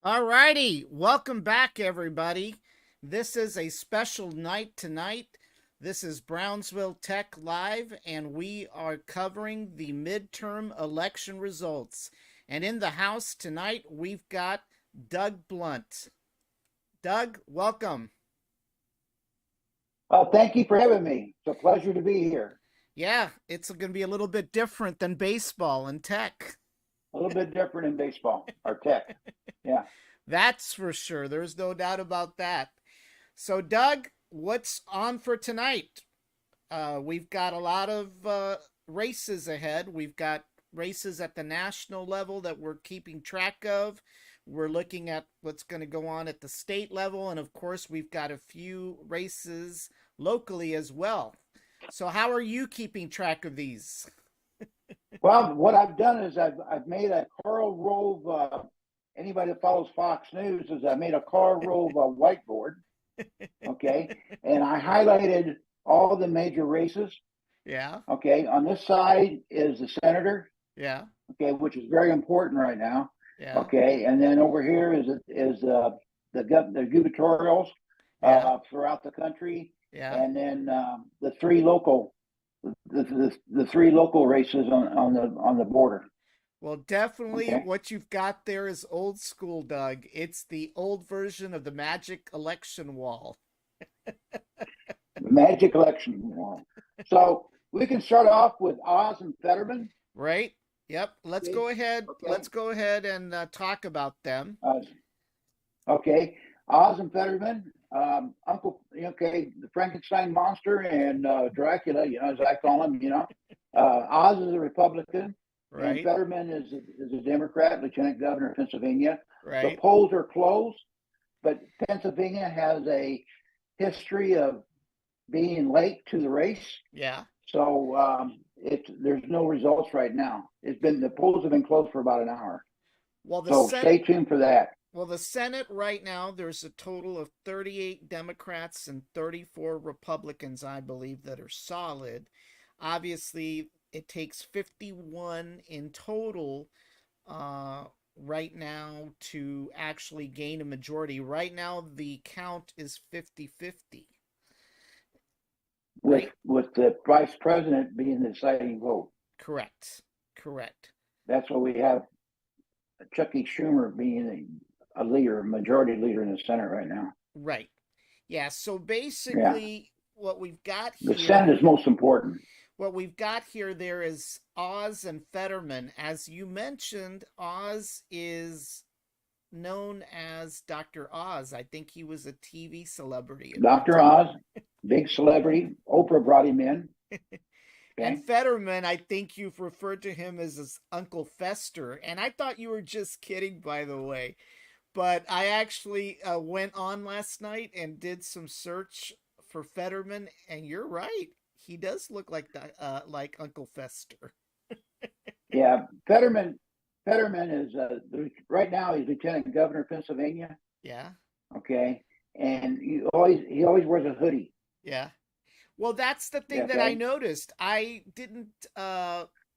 All righty, welcome back, everybody. This is a special night tonight. This is Brownsville Tech Live, and we are covering the midterm election results. And in the house tonight, we've got Doug Blunt. Doug, welcome. Thank you for having me. It's a pleasure to be here. Yeah, it's going to be a little bit different than baseball and tech. A little bit different in baseball or tech. Yeah. That's for sure. There's no doubt about that. So, Doug, what's on for tonight? We've got a lot of races ahead. We've got races at the national level that we're keeping track of. We're looking at what's going to go on at the state level. And of course, we've got a few races locally as well. So, how are you keeping track of these? Well, what I've done is I've made a Karl Rove. Anybody that follows Fox News is I made a Karl Rove whiteboard. Okay, and I highlighted all the major races. Yeah. Okay, on this side is the senator. Yeah. Okay, which is very important right now. Yeah. Okay, and then over here is the gubernatorials Yeah. throughout the country, Yeah. and then the three local races on the border. Well, definitely Okay, what you've got there is old school, Doug. It's the old version of the magic election wall. the magic election wall. So we can start off with Oz and Fetterman. Right? Yep. Let's Okay, go ahead. okay, Let's go ahead and talk about them. uh, okay. Oz and Fetterman. Uncle, okay, the Frankenstein monster and Dracula, as I call him, Oz is a Republican and Right? Fetterman is a Democrat, Lieutenant Governor of Pennsylvania. The Right? polls are closed, but Pennsylvania has a history of being late to the race. Yeah. So there's no results right now. The polls have been closed for about an hour. Well, the So Senate stay tuned for that. well, the Senate right now, there's a total of 38 Democrats and 34 Republicans, I believe, that are solid. Obviously, it takes 51 in total right now to actually gain a majority. Right now, the count is 50-50, with right? with the vice president being the deciding vote. Correct. Correct. That's what we have. Chucky Schumer being a leader, a majority leader in the Senate right now. Right. Yeah. So Yeah, basically, what we've got the here Senate is most important. there is Oz and Fetterman. As you mentioned, Oz is known as Dr. Oz. I think he was a TV celebrity at one Dr. time. Oz, big celebrity. Oprah brought him in. And Okay. Fetterman, I think you've referred to him as his Uncle Fester. And I thought you were just kidding, by the way. But I actually went on last night and did some search for Fetterman, and you're right. He does look like Uncle Fester. Yeah, Fetterman is right now he's Lieutenant Governor of Pennsylvania. Yeah, Okay, and he always wears a hoodie. yeah. Well, that's the thing that I Okay, noticed. I didn't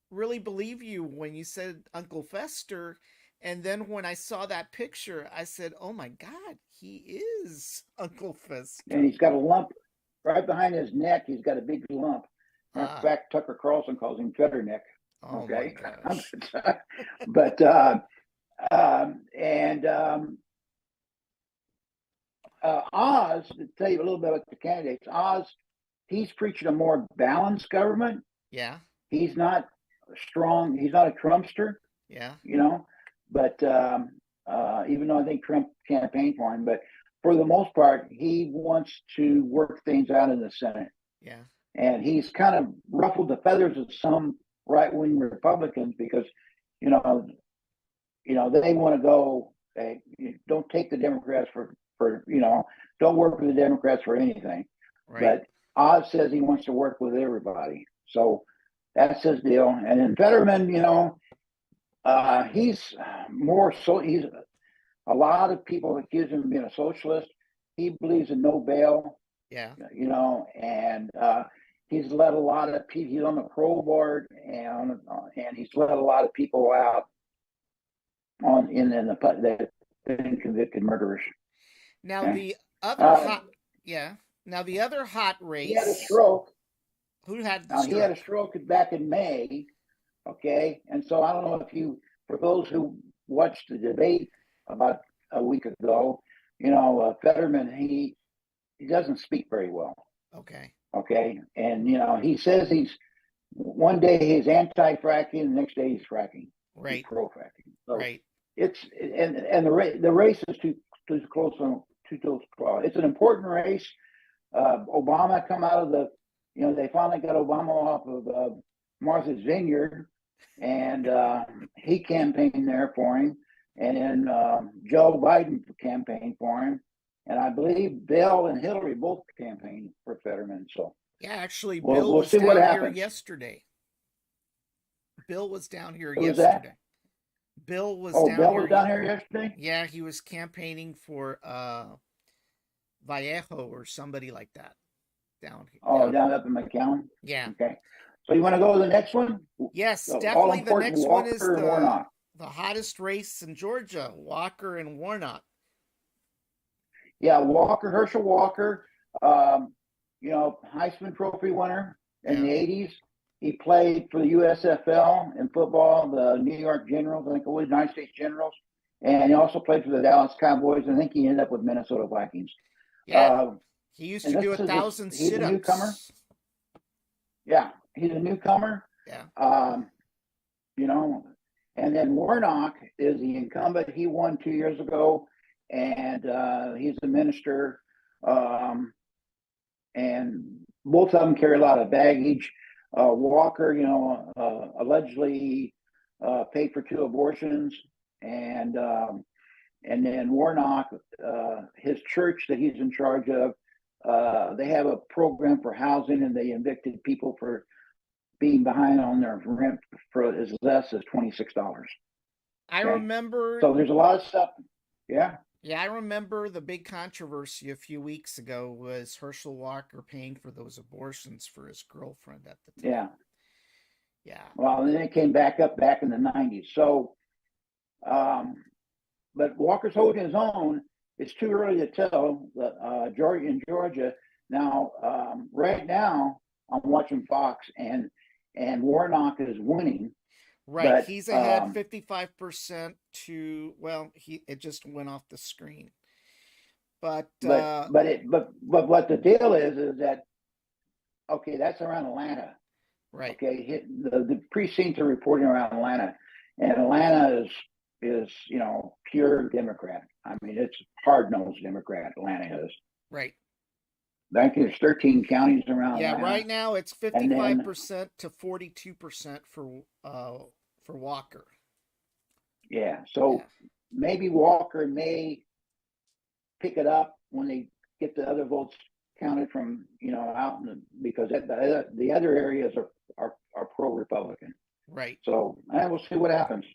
really believe you when you said Uncle Fester, and then when I saw that picture, I said, "Oh my God, he is Uncle and Fester." he's got a lump right behind his neck. He's got a big lump. Matter of Ah, fact, Tucker Carlson calls him Fetterneck. oh my Okay, gosh. but and Oz, to tell you a little bit about the candidates, Oz, he's preaching a more balanced government. Yeah, He's not strong. He's not a Trumpster, yeah, you know. But even though I think Trump campaigned for him, but for the most part, he wants to work things out in the Senate, yeah. and he's kind of ruffled the feathers of some right wing Republicans because, you know, they want to go. They don't take the Democrats for don't work with the Democrats for anything. Right. But Oz says he wants to work with everybody, so that's his deal. And then Fetterman, he's more so. He's a lot of people accuse him of being a socialist. He believes in no bail, Yeah. and he's let a lot of people. He's on the pro board, and he's let a lot of people out on in the been convicted murderers. Now Okay? the other hot, yeah. Now the other hot He had a race. stroke. Who had the Now, he had a stroke? stroke back in May. Okay, and so I don't know if you, for those who watched the debate about a week ago, Fetterman, he doesn't speak very well. Okay. Okay, and he says he's one day he's anti-fracking, the next day he's fracking. He's Right. pro-fracking. So Right. it's and the race is too close on too close. It's an important race. Obama come out of they finally got Obama off of Martha's Vineyard, and he campaigned there for him, and then Joe Biden campaigned for him, and I believe Bill and Hillary both campaigned for Fetterman. So yeah, actually, we'll Bill was see what down here happens. yesterday. Bill was down here Who was yesterday. that? Bill was Oh, down Bill here. was down here yesterday. Yeah, he was campaigning for Vallejo or somebody like that down here. Oh, down up in McAllen. Yeah. Okay. So you want to go to the next one? Yes, So, definitely. The next one is Walker and Warnock. the hottest race in Georgia, Walker and Warnock. Yeah, Herschel Walker, Heisman Trophy winner in the 80s. He played for the USFL in football, the New York Generals, I think it was United States Generals. And he also played for the Dallas Cowboys. I think he ended up with Minnesota Vikings. Yeah. He used to do 1,000 sit-ups. He's a newcomer. Yeah, he's a newcomer. Yeah. And then Warnock is the incumbent. He won 2 years ago, and he's a minister. And both of them carry a lot of baggage. Walker, allegedly paid for 2 abortions, and then Warnock, his church that he's in charge of, they have a program for housing, and they evicted people for being behind on their rent for as less as $26. I remember. So there's a lot of stuff. Yeah. Yeah, I remember the big controversy a few weeks ago was Herschel Walker paying for those abortions for his girlfriend at the time. Yeah. Yeah. Well, and then it came back in the 90s. So, but Walker's holding his own. It's too early to tell. Georgia. Now, right now, I'm watching Fox, and Warnock is winning. Right, but, he's ahead 55% to. Well, it just went off the screen. But what the deal is that okay, that's around Atlanta. Right. Okay, the precincts are reporting around Atlanta, and Atlanta is pure Democrat. I mean, it's hard-nosed Democrat. Atlanta is. Right. I think there's 13 counties around. Yeah, Atlanta. right now it's 55% to 42% for Walker. Yeah, so maybe Walker may pick it up when they get the other votes counted from out because the other areas are pro-Republican. Right. So we'll see what happens.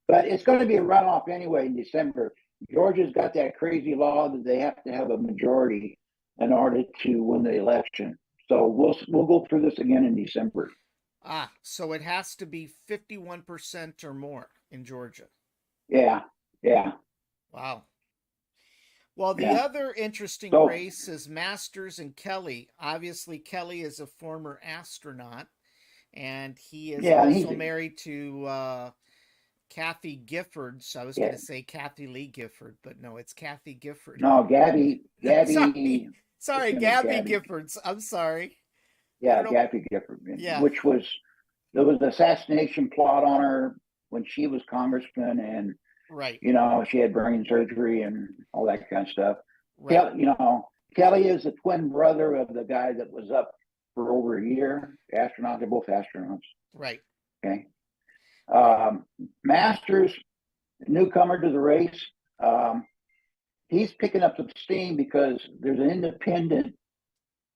But it's going to be a runoff anyway in December. Georgia's got that crazy law that they have to have a majority in order to win the election. So we'll go through this again in December. So it has to be 51% or more in Georgia. Yeah. Wow. Well, the other interesting race is Masters and Kelly. Obviously, Kelly is a former astronaut, and he is also married to Kathy Gifford. So I was going to say Kathy Lee Gifford, but no, it's Kathy Gifford. No, Gabby. Sorry, Gabby Giffords. I'm sorry. Yeah, Gabby Gifford. Yeah. There was an assassination plot on her when she was congressman, and right. She had brain surgery and all that kind of stuff. Right. Kelly is the twin brother of the guy that was up for over a year. Astronauts, they're both astronauts. Right. Okay. Masters, newcomer to the race. He's picking up some steam because there's an independent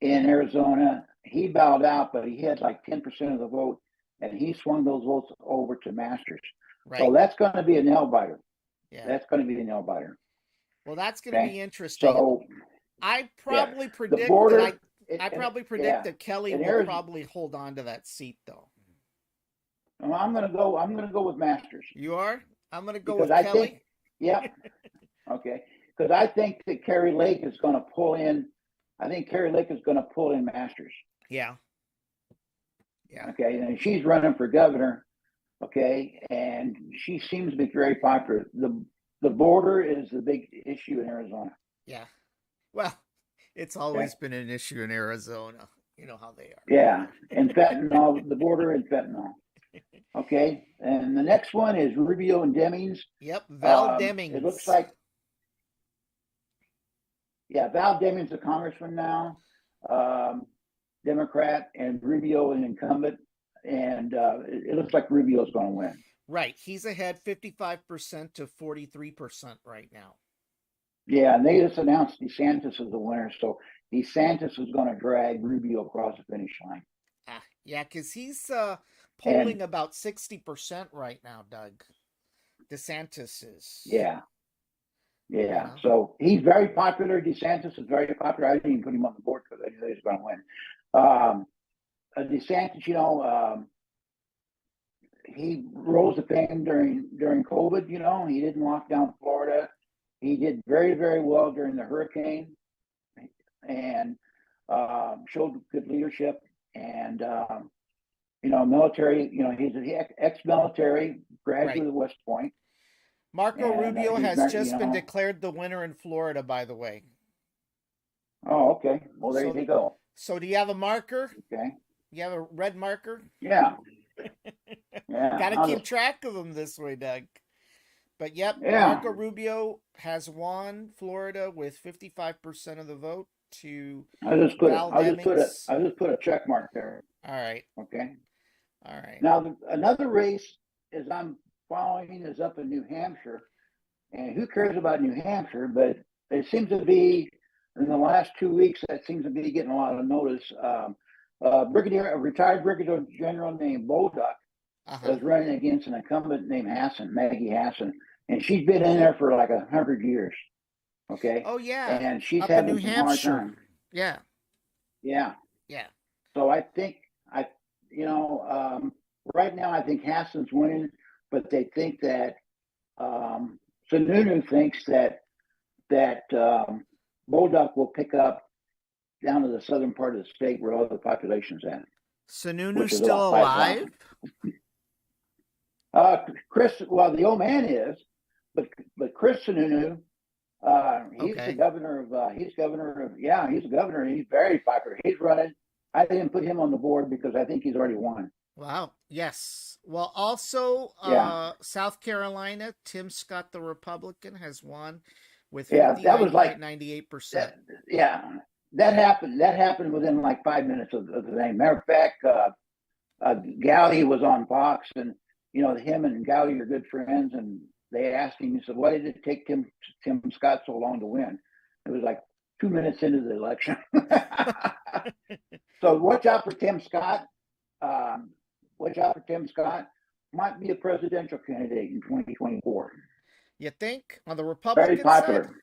in Arizona. He bowed out, but he had like 10% of the vote, and he swung those votes over to Masters. Right. So that's going to be a nail biter. Yeah. That's going to be a nail biter. Well, that's going to be interesting. So I probably predict that Kelly will probably hold on to that seat, though. I'm going to go with Masters. You are? I'm going to go with Kelly. Yeah. Okay, because I think that Carrie Lake is going to pull in. I think Carrie Lake is going to pull in Masters. Yeah. Yeah. Okay, and she's running for governor. Okay, and she seems to be very popular. The border is the big issue in Arizona. Yeah. Well, it's always Okay. been an issue in Arizona. You know how they Yeah, and fentanyl, the border and fentanyl. are. Okay, and the next one is Rubio and Demings. Yep, Val It looks Demings. like, yeah, Val Demings, a congressman now, Democrat, and Rubio an incumbent, and it looks like Rubio's going to win. Right, he's ahead 55% to 43% right now. Yeah, and they just announced DeSantis as the winner, so DeSantis is going to drag Rubio across the finish line. Yeah, because he's and polling about 60% right now, Doug. DeSantis is. Yeah. Yeah. You know? So he's very popular. DeSantis is very popular. I didn't even put him on the board because I knew he was going to win. DeSantis, he rose to fame during COVID. He didn't lock down Florida. He did very, very well during the hurricane, and showed good leadership. And military. He's an ex-military graduate of West Point. Marco Rubio has just been declared declared the winner in Florida, by the way. Oh, okay. Well, there you go. So do you have a marker? Okay. You have a red marker? Yeah. Yeah. Gotta keep track of them this way, Doug. But yep, Yeah. Marco Rubio has won Florida with 55% of the vote to I'll just put a check mark there. All right. Okay. All right. Now another race is I'm following is up in New Hampshire, and who cares about New Hampshire? But it seems to be in the last 2 weeks that seems to be getting a lot of notice. A retired brigadier general named Bolduc was running against an incumbent named Maggie Hassan, and she's been in there for like 100 years. Okay. Oh yeah. And she's up having in New some Hampshire. hard time. Yeah. Yeah. Yeah. So I think right now I think Hassan's winning, but they think that Sununu thinks that Bolduc will pick up down to the southern part of the state where all the population's at. Sununu's still alive? Chris, well, the old man is, but Chris Sununu, he's the governor of. He's a governor. He's very popular. He's running. I didn't put him on the board because I think he's already won. Wow. Yes. Well, also, South Carolina, Tim Scott, the Republican, has won with 59.98%. Yeah, that happened. That happened within like 5 minutes of the thing. Matter of fact, Gowdy was on Fox, and him and Gowdy are good friends, and they asked him. He said, "Why did it take Tim Scott so long to win?" It was like 2 minutes into the election. So watch out for Tim Scott. Might be a presidential candidate in 2024. You think on the Republican very popular side?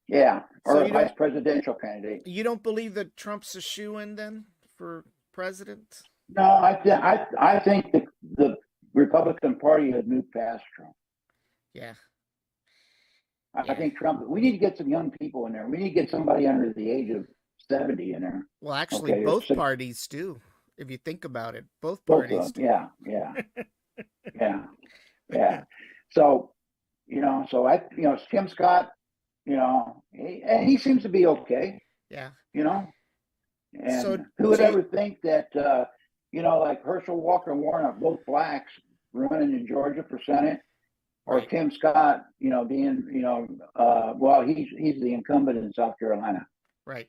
Yeah, or a vice presidential candidate. You don't believe that Trump's a shoo-in then for president? No, I think the Republican Party has moved past Trump. Yeah. I think Trump. We need to get some young people in there. We need to get somebody under the age of 70 in there. Well, actually, both parties do. If you think about it, both parties do. Yeah. So, Tim Scott, he seems to be okay. Yeah. And so, who would ever think that, like Herschel Walker Warren, both blacks running in Georgia for Senate, or Tim Scott, being, he's the incumbent in South Carolina. Right.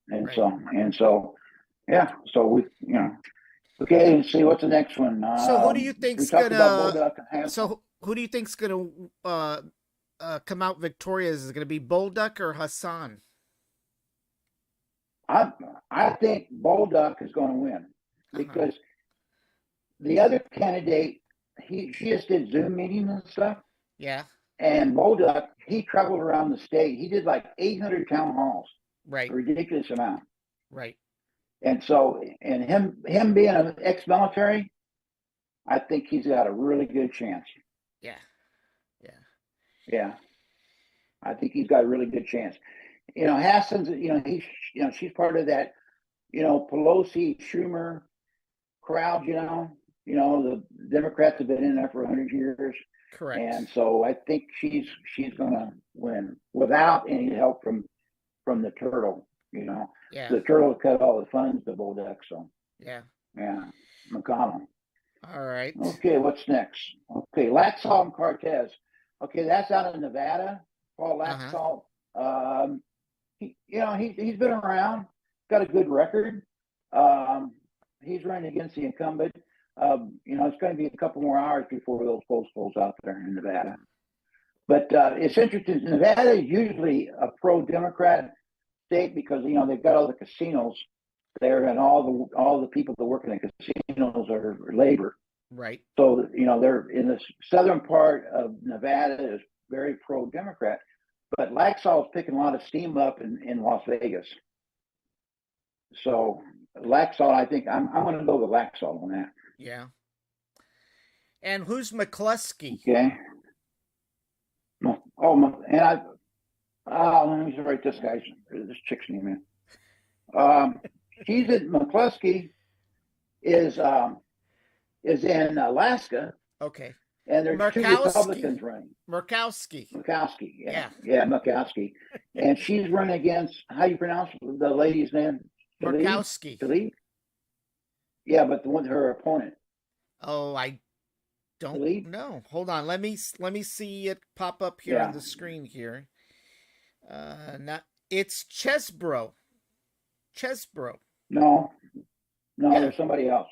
And so, yeah. So we, okay. And see what's the next one. So who do you think's gonna? So who do you think's gonna come out victorious? Is it gonna be Bolduc or Hassan? I think Bolduc is going to win because the other candidate, she just did Zoom meetings and stuff. Yeah. And Bolduc, he traveled around the state. He did like 800 town halls. Right. A ridiculous amount. Right. And so, and him being an ex-military, I think he's got a really good chance. Yeah. Yeah. Yeah, I think he's got a really good chance. Hassan's, she's part of that, Pelosi, Schumer crowd. The Democrats have been in there for 100 years, and Correct. so I think she's gonna win without any help from the turtle. Yeah. The turtle cut all the funds to Bolduc. So Yeah. yeah, McConnell. All right. Okay, what's next? Okay, Laxalt and Cortez. Okay, that's out of Nevada. Paul Uh-huh. Laxalt. He's been around, got a good record. Um, he's running against the incumbent. It's going to be a couple more hours before those polls out there in Nevada. But it's interesting. Nevada is usually a pro-Democrat state because they've got all the casinos there, and all the people that work in the casinos are labor. Right. So they're in the southern part of Nevada is very pro-Democrat, but Laxalt's picking a lot of steam up in Las Vegas. So Laxalt, I think I'm going to go with Laxalt on that. Yeah. And who's McCluskey? Okay. Oh, and let me write this chick's name in. She's at McCluskey is in Alaska, Okay. and there's two Republicans running. Murkowski. Murkowski, Yeah. Murkowski, and she's running against, how do you pronounce the lady's name? Murkowski. Tlaib? Yeah, but her opponent. Oh, I don't Tlaib? know. Hold on. Let me see it pop up here on the screen here. Not it's Chesbro. No, Yeah. there's somebody else.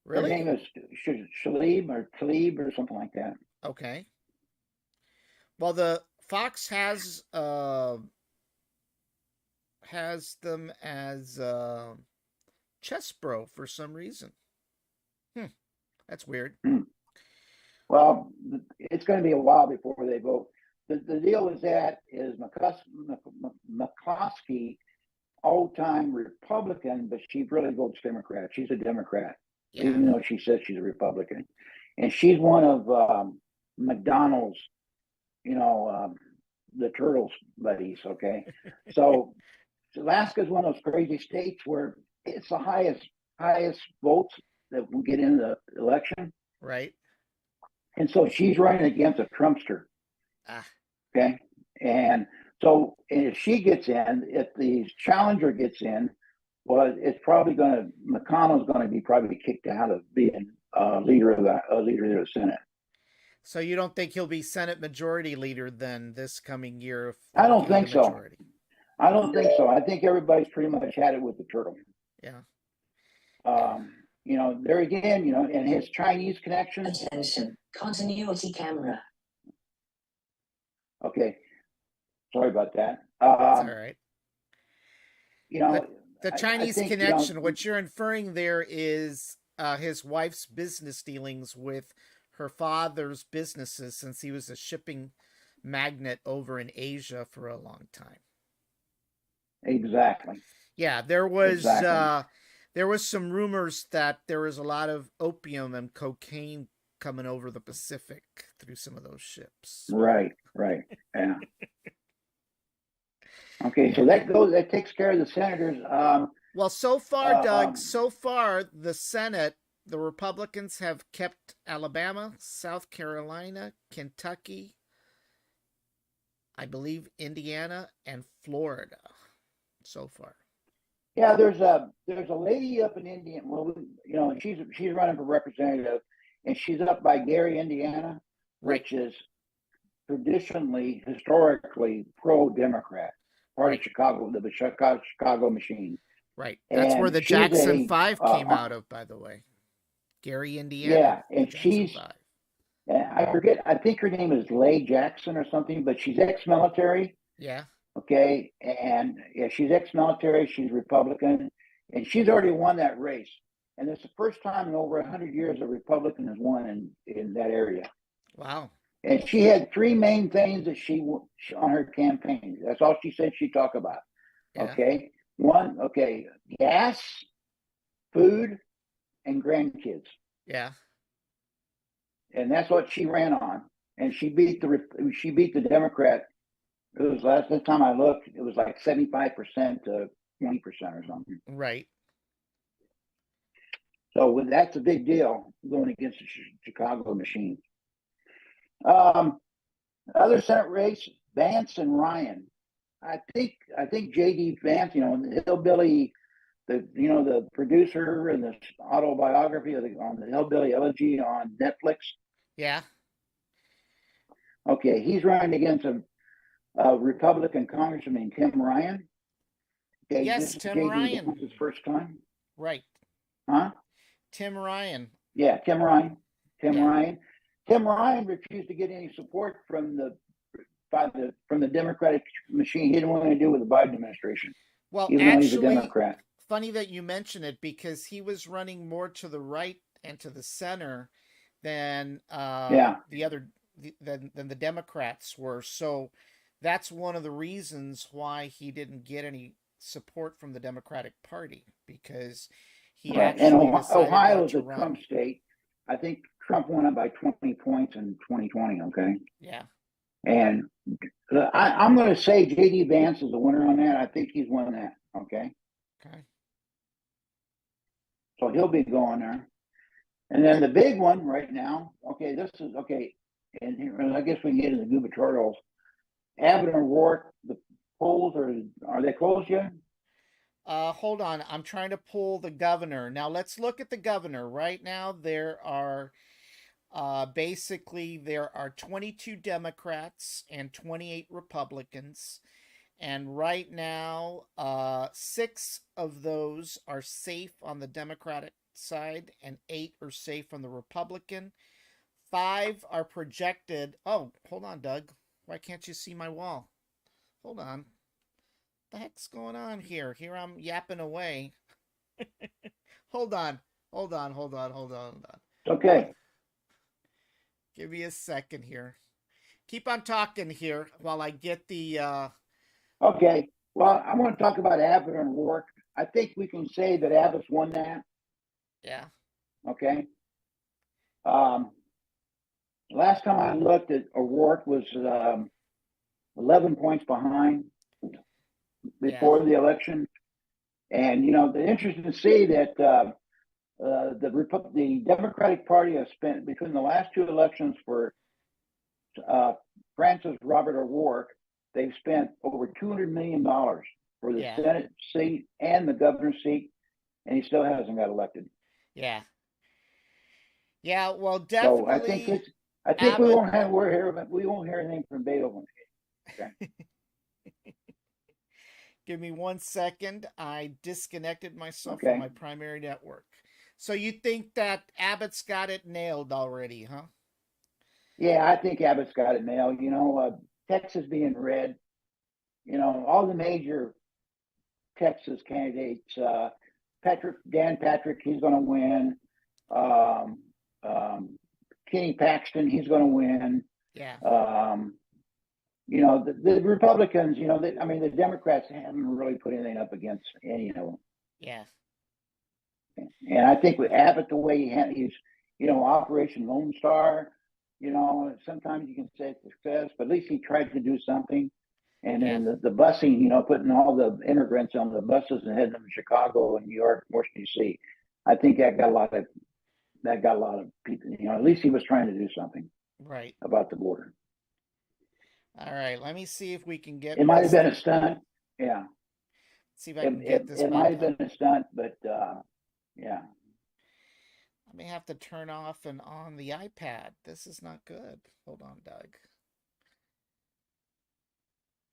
Really? Her name is Shalib or Tlaib or something like that. Okay. Well, the Fox has them as Chesbro for some reason. That's weird. Well, it's going to be a while before they vote. The deal is McCloskey, old-time Republican, but she really votes Democrat. She's a Democrat, Yeah. even though she says she's a Republican. And she's one of McDonald's, the Turtles buddies, okay? So Alaska is one of those crazy states where it's the highest votes that will get in the election. Right. And so she's running against a Trumpster. Okay. And so if she gets in, if the challenger gets in, well, it's probably McConnell's going to be probably kicked out of being leader of the Senate. So you don't think he'll be Senate Majority Leader then this coming year? I don't think so. I don't think so. I think everybody's pretty much had it with the turtle. Yeah. There again, and his Chinese connections. Attention, continuity camera. Okay. Sorry about that. That's all right. The Chinese connection, what you're inferring there is his wife's business dealings with her father's businesses, since he was a shipping magnate over in Asia for a long time. Exactly. Yeah, there was some rumors that there was a lot of opium and cocaine coming over the Pacific through some of those ships. Right. Yeah. Okay, so that takes care of the senators. Well, so far, Doug, the Senate, the Republicans have kept Alabama, South Carolina, Kentucky, I believe Indiana, and Florida so far. Yeah, there's a lady up in Indiana. Well, she's running for representative, and she's up by Gary, Indiana, which is historically pro-Democrat, part of Chicago, the Chicago machine. Right. That's where the Jackson 5 came out of, by the way. Gary, Indiana. Yeah, and she's, I forget, I think her name is Leigh Jackson or something, but she's ex-military. Yeah. Okay, and she's ex-military, she's Republican, and she's already won that race. And it's the first time in over 100 years a Republican has won in that area. Wow. And she had three main things that she on her campaign. That's all she said she'd talk about. Yeah. Okay. One, gas, food, and grandkids. Yeah. And that's what she ran on. and she beat the Democrat. It was last time I looked, it was like 75% to 20% or something. Right. So that's a big deal going against the Chicago machine. Other Senate race, Vance and Ryan. I think J.D. Vance, the hillbilly, the producer and the autobiography on the hillbilly elegy on Netflix. Yeah. Okay, he's running against a Republican congressman named Tim Ryan. Okay, Yes, this is Tim J.D. Ryan. Vance's first time. Right. Huh? Tim Ryan. Yeah, Tim Ryan. Tim Yeah. Ryan. Tim Ryan refused to get any support from the Democratic machine. He didn't want anything to do with the Biden administration, Well, even though he's a actually, Democrat. funny that you mention it because he was running more to the right and to the center than Yeah. than the Democrats were. So that's one of the reasons why he didn't get any support from the Democratic Party because he Right. And actually decided Ohio not is to a run. Trump state. I think Trump won up by 20 points in 2020. Okay. Yeah. And I'm going to say J.D. Vance is the winner on that. I think he's won that. Okay. Okay. So he'll be going there. And then the big one right now. Okay, this is okay. And I guess we can get into the gubernatorials. Abbott and Rourke. The polls are they closed yet? Hold on. I'm trying to pull the governor. Now let's look at the governor. Right now there are basically there are 22 Democrats and 28 Republicans. And right now, 6 of those are safe on the Democratic side, and 8 are safe on the Republican. 5 are projected. Oh, hold on, Doug. Why can't you see my wall? Hold on. What the heck's going on here? Here I'm yapping away. Hold on. Hold on. Hold on. Hold on. Hold on. Okay. Give me a second here. Keep on talking here while I get the. Okay. Well, I want to talk about Abbott and Rourke. I think we can say that Abbott's won that. Yeah. Okay. Last time I looked at O'Rourke was 11 points behind before the election. And, the interesting to see that the Democratic Party has spent between the last 2 elections for Francis Robert O'Rourke, they've spent over $200 million for the Senate seat and the governor's seat, and he still hasn't got elected. Yeah. Yeah, well, definitely. So I think Abbott, we won't hear anything from Beethoven. Okay. Give me 1 second. I disconnected myself from my primary network. So you think that Abbott's got it nailed already, huh? Yeah, I think Abbott's got it nailed. Texas being red, all the major Texas candidates, Dan Patrick, he's going to win. Kenny Paxton, he's going to win. Yeah. The Republicans, the Democrats haven't really put anything up against any of them. Yeah. And I think with Abbott, the way he's, Operation Lone Star, sometimes you can say it's success, but at least he tried to do something. And then the busing, putting all the immigrants on the buses and heading them to Chicago and New York, Washington D.C. I think that got a lot of people. At least he was trying to do something right about the border. All right, let me see if we can get. It might have been a stunt. Yeah. Let's see if I can get this. It might have been a stunt, but yeah. I may have to turn off and on the iPad. This is not good. Hold on, Doug.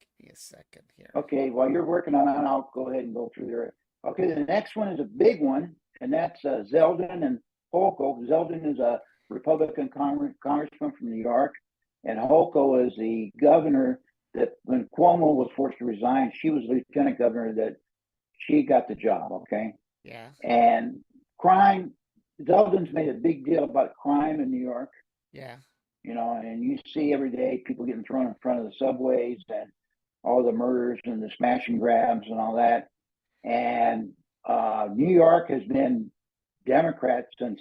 Give me a second here. Okay, while you're working on it, I'll go ahead and go through there. Okay, the next one is a big one, and that's Zeldin and Holko. Zeldin is a Republican congressman from New York, and Holko is the governor that when Cuomo was forced to resign, she was lieutenant governor that she got the job, okay? Yeah. And crime, Zeldin's made a big deal about crime in New York. Yeah. And you see every day people getting thrown in front of the subways and all the murders and the smash and grabs and all that. And New York has been Democrat since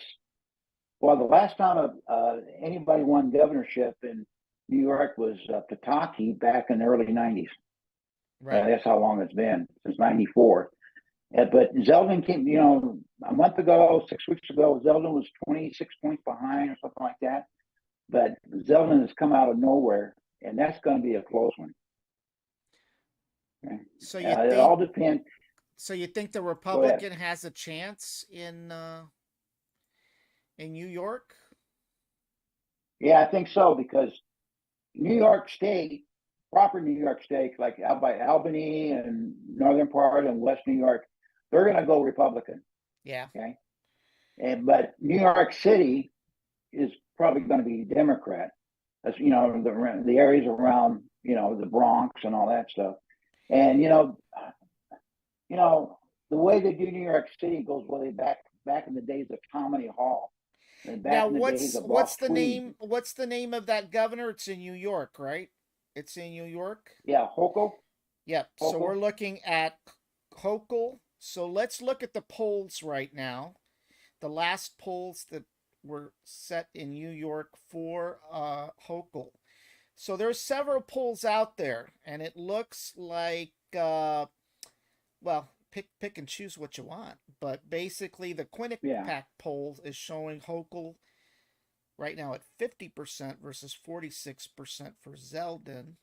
Well, the last time anybody won governorship in New York was Pataki back in the early 90s. Right. That's how long it's been, since 94. But Zeldin came, a month ago, 6 weeks ago, Zeldin was 26 points behind or something like that. But Zeldin has come out of nowhere, and that's going to be a close one. Okay. So you It think all depends. so you think the Go ahead. Republican has a chance in New York? Yeah, I think so, because New York State, proper New York State, like out by Albany and northern part and West New York, they're going to go Republican. Yeah. Okay. But New York City is probably going to be Democrat, as the areas around the Bronx and all that stuff. And the way they do New York City goes way back in the days of Tammany Hall, and back Now in the days of what's Boss the Tweed. name what's the name of that governor? It's in New York, right? It's in New York? Yeah, Hochul. Yep. So we're Hochul. looking at Hochul. So let's look at the polls right now. The last polls that were set in New York for Hochul. So there's several polls out there, and it looks like well, pick and choose what you want. But basically, the Yeah. Quinnipiac poll is showing Hochul right now at 50% versus 46% for Zeldin.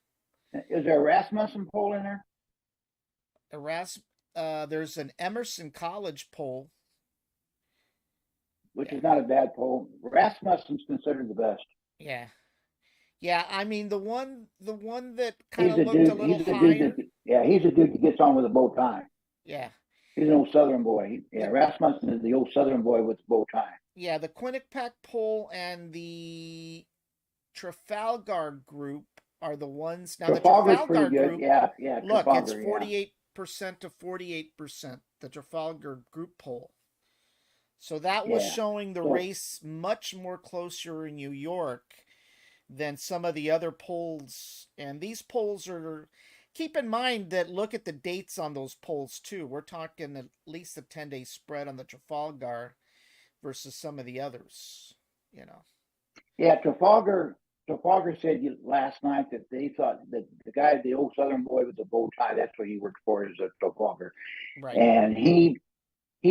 Is there a Rasmussen poll in there? There's an Emerson College poll. Which Yeah. is not a bad poll. Rasmussen's considered the best. Yeah. Yeah, I mean the one that kind He's of a looked a dude. little He's a dude higher. he's a dude that gets on with a bow tie. Yeah. He's an old Southern boy. The, Rasmussen is the old Southern boy with the bow tie. yeah, the Quinnipiac poll and the Trafalgar group are the ones. Now the Trafalgar's pretty Trafalgar good. group, Yeah, look, it's Trafalgar, 48% to 48%, the Trafalgar group poll. So that was yeah. showing the So, race much more closer in New York than some of the other polls. And these polls are, keep in mind that look at the dates on those polls too. We're talking at least a 10-day spread on the Trafalgar versus some of the others, yeah, Trafalgar said last night that they thought that the guy, the old Southern boy with the bow tie, that's what he worked for, is a Trafalgar. Right. And he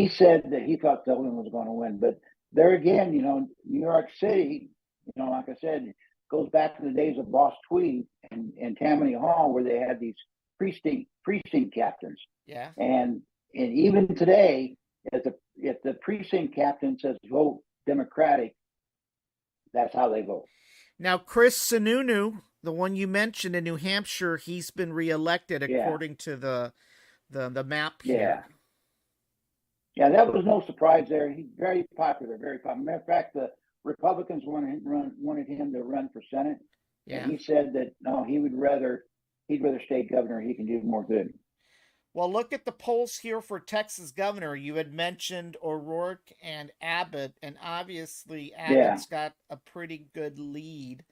said that he thought Zeldin was going to win. But there again, New York City, like I said, goes back to the days of Boss Tweed and Tammany Hall, where they had these precinct captains. Yeah. And even today, if the precinct captain says vote Democratic, that's how they vote. Now, Chris Sununu, the one you mentioned in New Hampshire, he's been reelected according to the map here. Yeah, that was no surprise there. He's very popular, very popular. Matter of fact, the Republicans wanted him to run for Senate. Yeah. And he said that no, he'd rather stay governor. He can do more good. Well, look at the polls here for Texas governor. You had mentioned O'Rourke and Abbott, and obviously Abbott's got a pretty good lead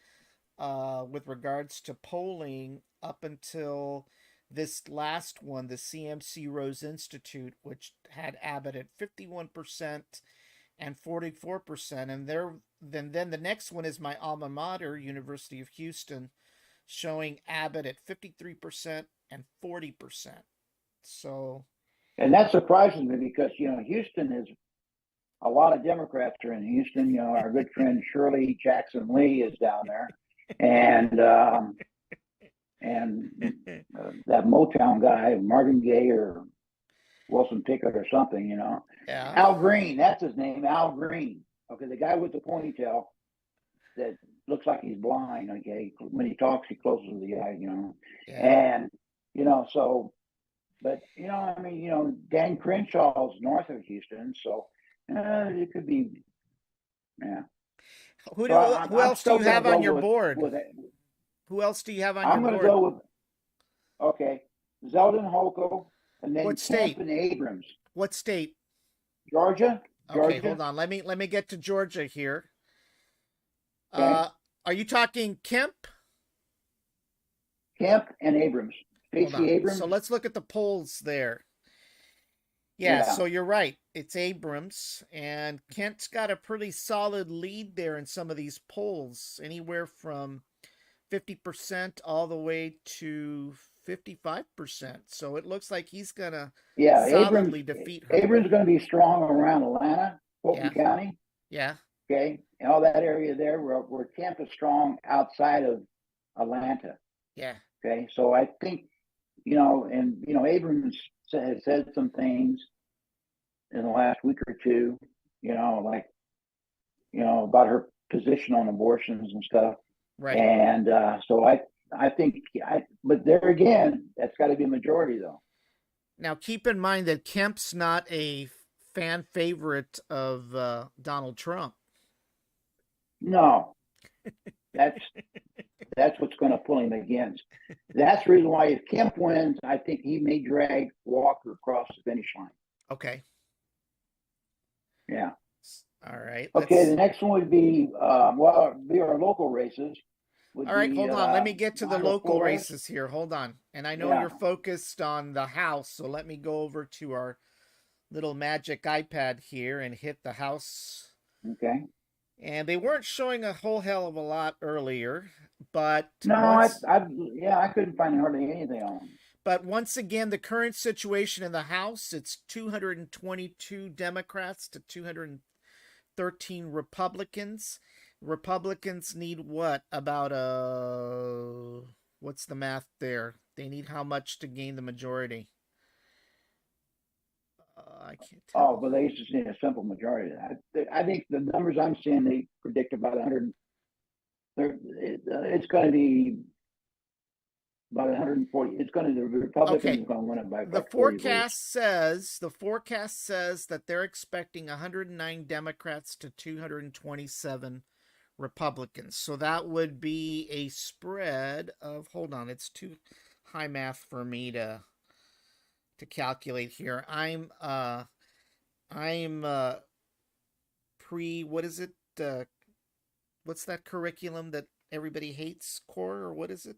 with regards to polling up until this last one, the CMC Rose Institute, which had Abbott at 51% and 44%. And then the next one is my alma mater, University of Houston, showing Abbott at 53% and 40%. So, and that surprises me because Houston is a lot of Democrats are in Houston. Our good friend Shirley Jackson Lee is down there, and that Motown guy Marvin Gaye or Wilson Pickett or something. Yeah. Al Green, that's his name, Al Green. Okay, the guy with the ponytail that looks like he's blind. Okay, when he talks, he closes the eye. Yeah. And so. But Dan Crenshaw's north of Houston, so it could be. Yeah. Who else do you have on your board? Who else do you have on your board? I'm going to go with Zeldin Hochul, and then what state? Kemp and Abrams. What state? Georgia. Okay, hold on. Let me get to Georgia here. Okay. Are you talking Kemp? Kemp and Abrams. Stacey Abrams. So let's look at the polls there. Yeah, Yeah, so you're right. It's Abrams, and Kent's got a pretty solid lead there in some of these polls, anywhere from 50% all the way to 55%. So it looks like he's going to yeah. solidly defeat Abrams Herman. is going to be strong around Atlanta, Fulton Yeah, County, yeah, okay, and all that area there. Where Kemp is strong outside of Atlanta, yeah, okay. So I think and Abrams has said some things in the last week or two, like about her position on abortions and stuff. right. And so I think but there again, that's got to be a majority though. Now keep in mind that Kemp's not a fan favorite of Donald Trump. No, that's that's what's going to pull him against. That's the reason why if Kemp wins, I think he may drag Walker across the finish line. Okay. Yeah. All right. Okay. The next one would be be our local races. Would All right, be hold on. Let me get to the Iowa local Florence. races here. Hold on. And I know Yeah. you're focused on the House, so let me go over to our little magic iPad here and hit the House. Okay. And they weren't showing a whole hell of a lot earlier, but No, once I couldn't find hardly anything on them. but once again, the current situation in the House, it's 222 Democrats to 213 Republicans. Republicans need what? About what's the math there? They need how much to gain the majority? I can't tell. Oh, but they used to see a simple majority. I think the numbers I'm seeing, they predict about 100. It's going to be about 140. It's going to the Republicans Okay. going to win it by The about 40 forecast says that they're expecting 109 Democrats to 227 Republicans. So that would be a spread of, hold on, it's too high math for me to calculate here. I'm pre what is it? What's that curriculum that everybody hates? Core or what is it?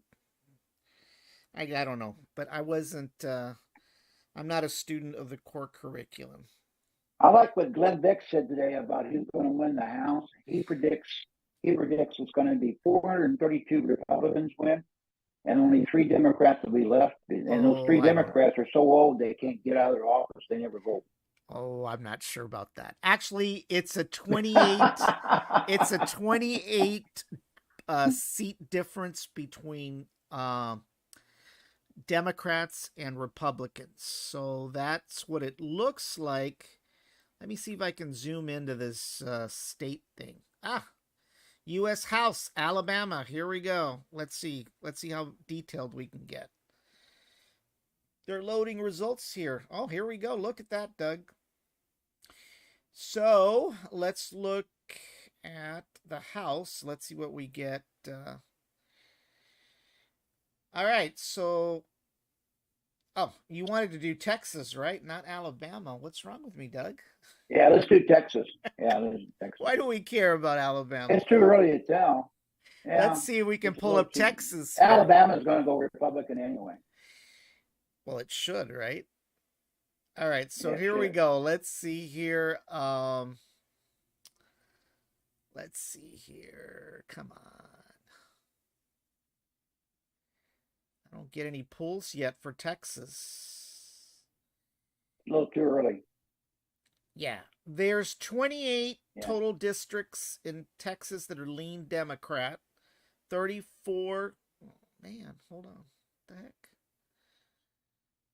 I don't know, but I wasn't I'm not a student of the core curriculum. I like what Glenn Beck said today about who's going to win the House. He predicts it's going to be 432 Republicans win, and only 3 Democrats will be left. And those 3 I don't. Democrats are so old they can't get out of their office; they never vote. Oh, I'm not sure about that. Actually, it's a 28. It's a 28 seat difference between Democrats and Republicans. So that's what it looks like. Let me see if I can zoom into this state thing. U.S. House, Alabama. Here we go. Let's see. Let's see how detailed we can get. They're loading results here. Oh, here we go. Look at that, Doug. So let's look at the House. Let's see what we get. All right. So, oh, you wanted to do Texas, right? Not Alabama. What's wrong with me, Doug? Yeah, let's do Texas. Yeah, let's do Texas. Why do we care about Alabama? It's too early to tell. Yeah, let's see if we can pull up Texas. Alabama's going to go Republican anyway. Well, it should, right? All right, so here we go. Let's see here. Let's see here. Come on. I don't get any polls yet for Texas. A little too early. Yeah, there's 28 total districts in Texas that are lean Democrat. 34. Oh, man, hold on. What the heck?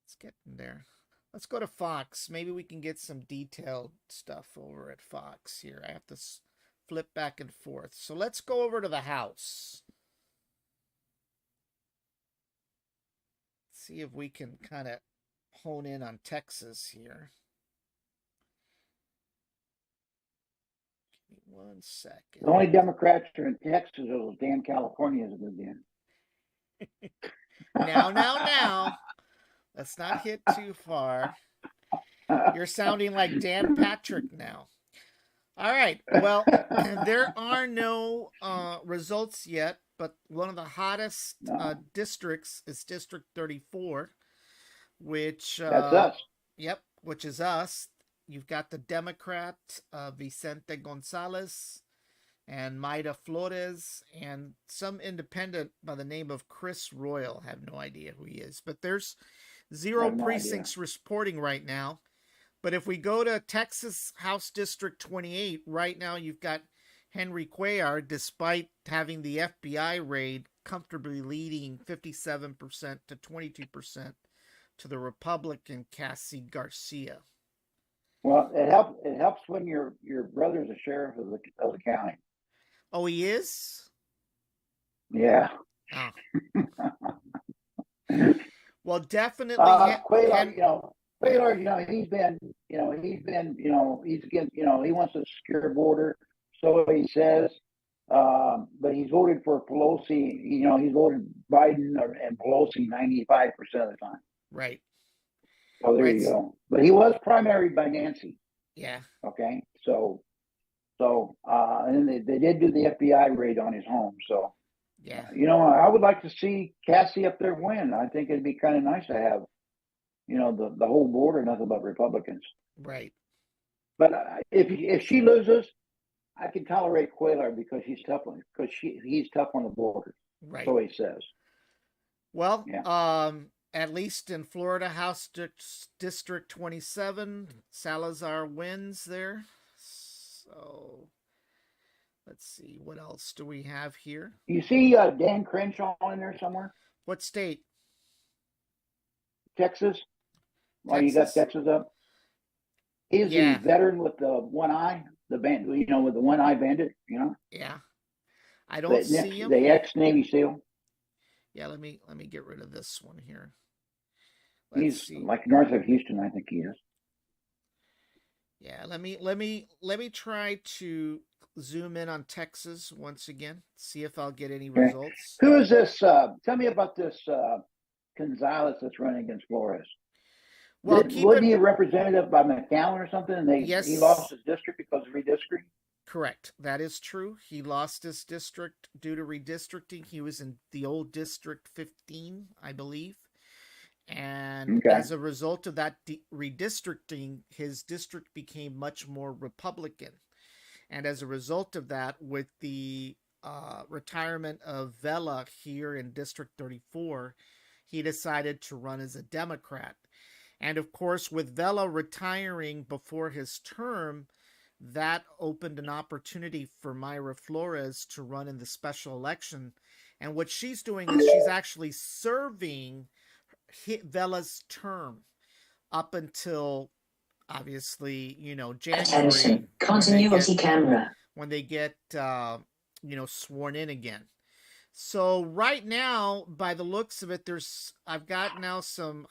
Let's get in there. Let's go to Fox. Maybe we can get some detailed stuff over at Fox here. I have to flip back and forth. So let's go over to the House. See if we can kind of hone in on Texas here. Give me 1 second. The only Democrats are in Texas are those damn Californians again. Now. Let's not hit too far. You're sounding like Dan Patrick now. All right. Well, there are no results yet, but one of the hottest districts is District 34, which that's us. Yep, which is us. You've got the Democrat, Vicente Gonzalez, and Maida Flores, and some independent by the name of Chris Royal. I have no idea who he is. But there's I 0 have no precincts reporting right now. But if we go to Texas House District 28, right now you've got Henry Cuellar, despite having the FBI raid, comfortably leading 57% to 22% to the Republican Cassie Garcia. Well, it helps when your brother's a sheriff of the county. Oh, he is? Yeah. Oh. Well, definitely. Cuellar, Cuellar, he's been, he's against, he wants a secure border, so he says. But he's voted for Pelosi. He's voted Biden and Pelosi 95% of the time. Right. So there you go. But he was primaried by Nancy. Yeah. Okay. And they did do the FBI raid on his home. So, yeah. I would like to see Cassie up there win. I think it'd be kind of nice to have, the whole border, nothing but Republicans. Right. But if she loses, I can tolerate Cuellar because he's tough on the border. Right. So he says. Well, yeah. At least in Florida House District 27, Salazar wins there. So let's see, what else do we have here? You see Dan Crenshaw in there somewhere? What state? Texas. Well, you got Texas up. He's the veteran with the one eye, the band, with the one eye bandit, Yeah. I don't see him. The ex-Navy SEAL. Yeah, let me get rid of this one here. He's like north of Houston, I think he is. Yeah, let me try to zoom in on Texas once again, see if I'll get any results. Who is this? Tell me about this Gonzalez that's running against Flores. Well, wasn't he a representative by McAllen or something? And he lost his district because of redistricting? Correct. That is true. He lost his district due to redistricting. He was in the old District 15, I believe. And as a result of that redistricting, his district became much more Republican. And as a result of that, with the retirement of Vela here in District 34, he decided to run as a Democrat. And of course, with Vela retiring before his term, that opened an opportunity for Mayra Flores to run in the special election. And what she's doing is she's actually serving Vela's term up until, obviously, January. Attention, continuity camera. When they get, sworn in again. So right now, by the looks of it, I've got now some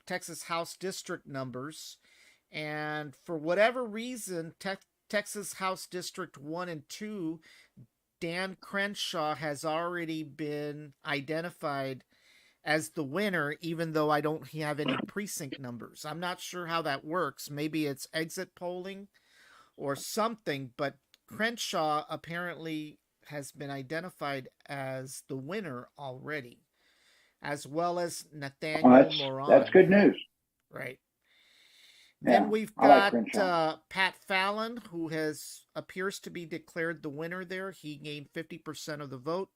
Texas House District numbers. And for whatever reason, Texas House District 1 and 2, Dan Crenshaw has already been identified as the winner, even though I don't have any precinct numbers. I'm not sure how that works. Maybe it's exit polling or something, but Crenshaw apparently has been identified as the winner already, as well as Nathaniel Moran. That's good news. Right. Yeah, then we've got Pat Fallon, who appears to be declared the winner there. He gained 50% of the vote.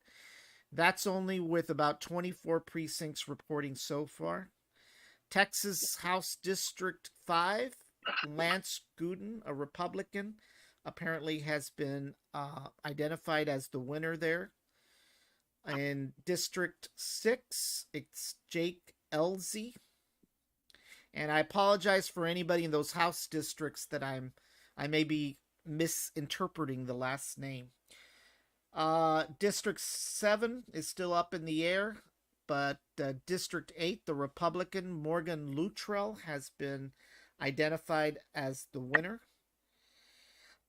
That's only with about 24 precincts reporting so far. Texas House District 5, Lance Gooden, a Republican, apparently has been identified as the winner there. In District 6, it's Jake Elzy. And I apologize for anybody in those House districts that I may be misinterpreting the last name. District 7 is still up in the air, but District 8, the Republican Morgan Luttrell has been identified as the winner.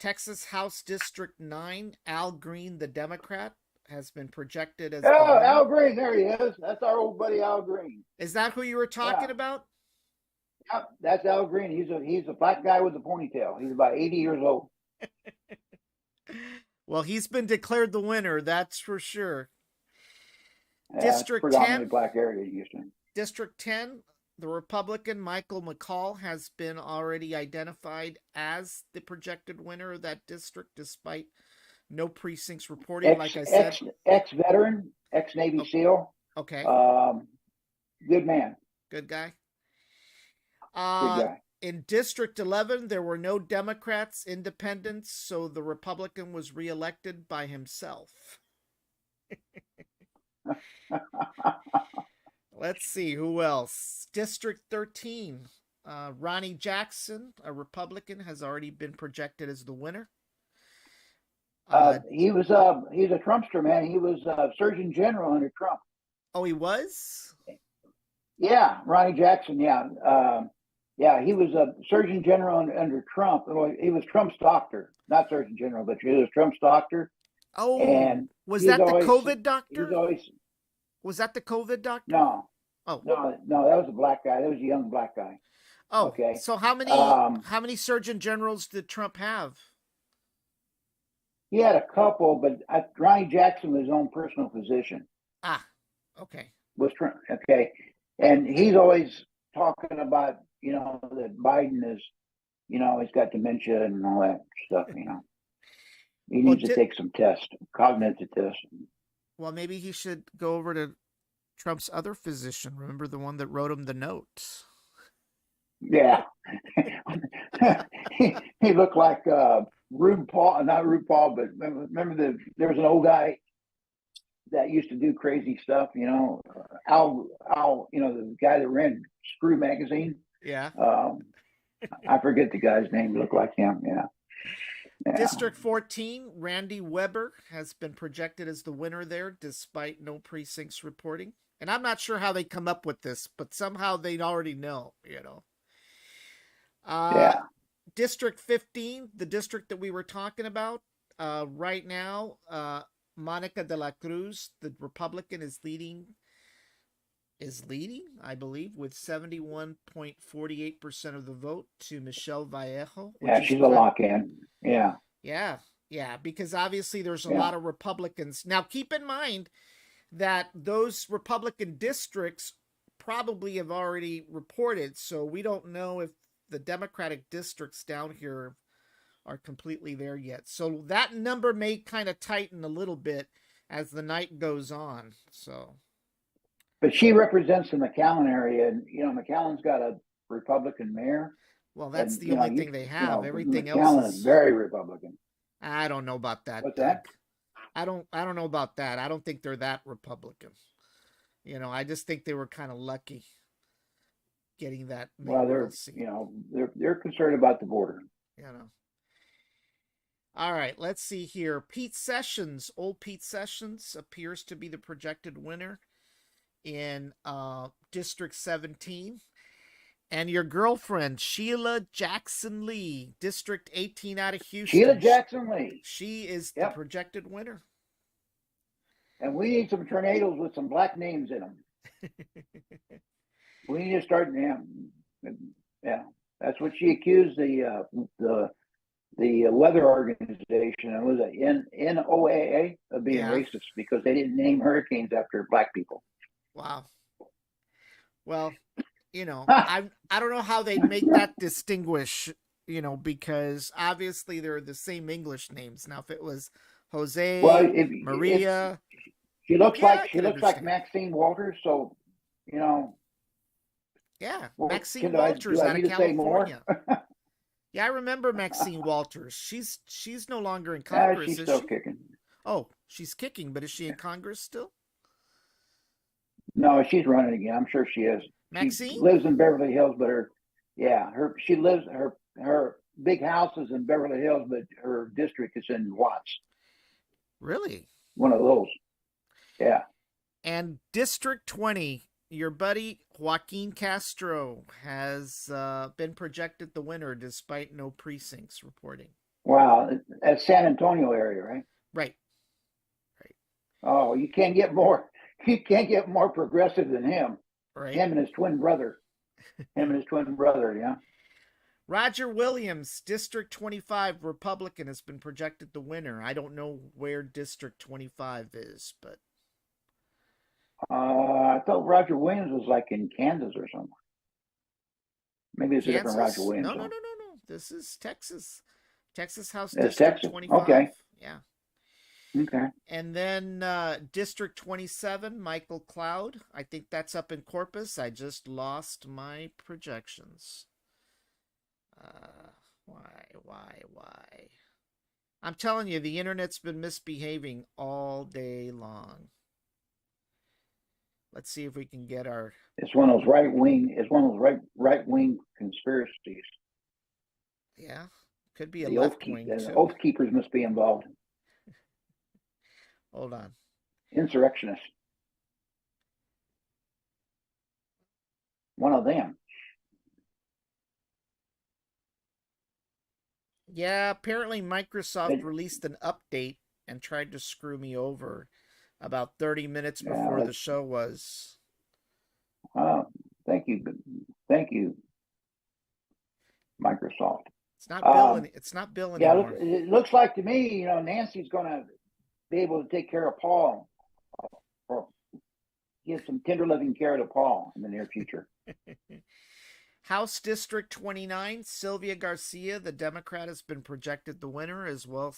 Texas House District 9, Al Green, the Democrat, has been projected as Al Green, there he is. That's our old buddy Al Green. Is that who you were talking about? Yep, that's Al Green. He's a black guy with a ponytail. He's about 80 years old. Well, he's been declared the winner, that's for sure. Yeah, District predominantly 10, black area, Houston. District 10, The Republican Michael McCall has been already identified as the projected winner of that district, despite no precincts reporting. Like I said, ex veteran, ex Navy SEAL. okay, Good man. good guy. Good guy. In District 11, there were no Democrats, independents, so the Republican was reelected by himself. Let's see, who else? District 13, Ronnie Jackson, a Republican, has already been projected as the winner. He's a Trumpster, man. He was Surgeon General under Trump. Oh, he was? Yeah, Ronnie Jackson, yeah. Yeah, he was a Surgeon General under Trump. He was Trump's doctor, not Surgeon General, but he was Trump's doctor. Oh, and was that the COVID doctor? Was that the COVID doctor? No. Oh, no, that was a black guy. That was a young black guy. Oh, okay. So how many Surgeon Generals did Trump have? He had a couple, but Ronnie Jackson was his own personal physician. Ah, okay. Was Trump okay? And he's always talking about, that Biden is, he's got dementia and all that stuff. He needs to take some tests, cognitive tests. Well, maybe he should go over to Trump's other physician. Remember the one that wrote him the note? Yeah. he looked like RuPaul, not RuPaul, but remember there was an old guy that used to do crazy stuff, Al, the guy that ran Screw magazine. Yeah. I forget the guy's name. Looked like him. Yeah. District 14, Randy Weber has been projected as the winner there, despite no precincts reporting. And I'm not sure how they come up with this, but somehow they already know, Yeah. District 15, the district that we were talking about, right now, Monica de la Cruz, the Republican, is leading, I believe, with 71.48% of the vote to Michelle Vallejo. Yeah, she's a lock-in. Yeah. Yeah, because obviously there's a lot of Republicans. Now, keep in mind that those Republican districts probably have already reported, so we don't know if the Democratic districts down here are completely there yet. So that number may kind of tighten a little bit as the night goes on. So, but she represents the McAllen area, and McAllen's got a Republican mayor. Well, that's the only thing they have. Everything McAllen else is very Republican. I don't know about that. What's that? I don't know about that. I don't think they're that Republican. I just think they were kind of lucky getting that. Well, they're concerned about the border. All right, let's see here. Pete Sessions, old Pete Sessions, appears to be the projected winner in District 17. And your girlfriend, Sheila Jackson Lee, District 18 out of Houston. Sheila Jackson Lee. She is the projected winner. And we need some tornadoes with some black names in them. We need to start. Yeah, that's what she accused the weather organization. It was a NOAA of being racist because they didn't name hurricanes after black people. Wow. Well, I don't know how they'd make that distinguish, because obviously they're the same English names. Now, if it was Jose, Maria, she looks like Maxine Walters, so Yeah, Maxine Walters out of California. Yeah, I remember Maxine Walters. She's no longer in Congress. She's still kicking. Oh, she's kicking, but is she in Congress still? No, she's running again. I'm sure she is. Maxine she lives in Beverly Hills, but her big house is in Beverly Hills, but her district is in Watts. Really? One of those. Yeah. And District 20, your buddy Joaquin Castro has been projected the winner despite no precincts reporting. Wow, that's San Antonio area, right? Right. Oh, you can't get more progressive than him. Right. Him and his twin brother. Yeah. Roger Williams, District 25 Republican, has been projected the winner. I don't know where District 25 is, but I thought Roger Williams was like in Kansas or something. Maybe it's a different Roger Kansas? Williams No, no, no, song. no, no. This is Texas. Texas House It's District Texas. 25. Okay. Yeah. Okay. And then District 27, Michael Cloud. I think that's up in Corpus. I just lost my projections. Why? I'm telling you, the internet's been misbehaving all day long. Let's see if we can get our. It's one of those right wing. It's one of those right wing conspiracies. Yeah, could be a The left wing the too. oath keepers must be involved. Hold on. Insurrectionists. One of them. Yeah, apparently Microsoft It, released an update and tried to screw me over about 30 minutes yeah. before the show was. Uh, thank you. Thank you, Microsoft. It's not Bill Yeah, anymore. it looks like to me, you know, Nancy's going to be able to take care of Paul, or give some tender loving care to Paul in the near future. House District 29, Sylvia Garcia, the Democrat, has been projected the winner, as well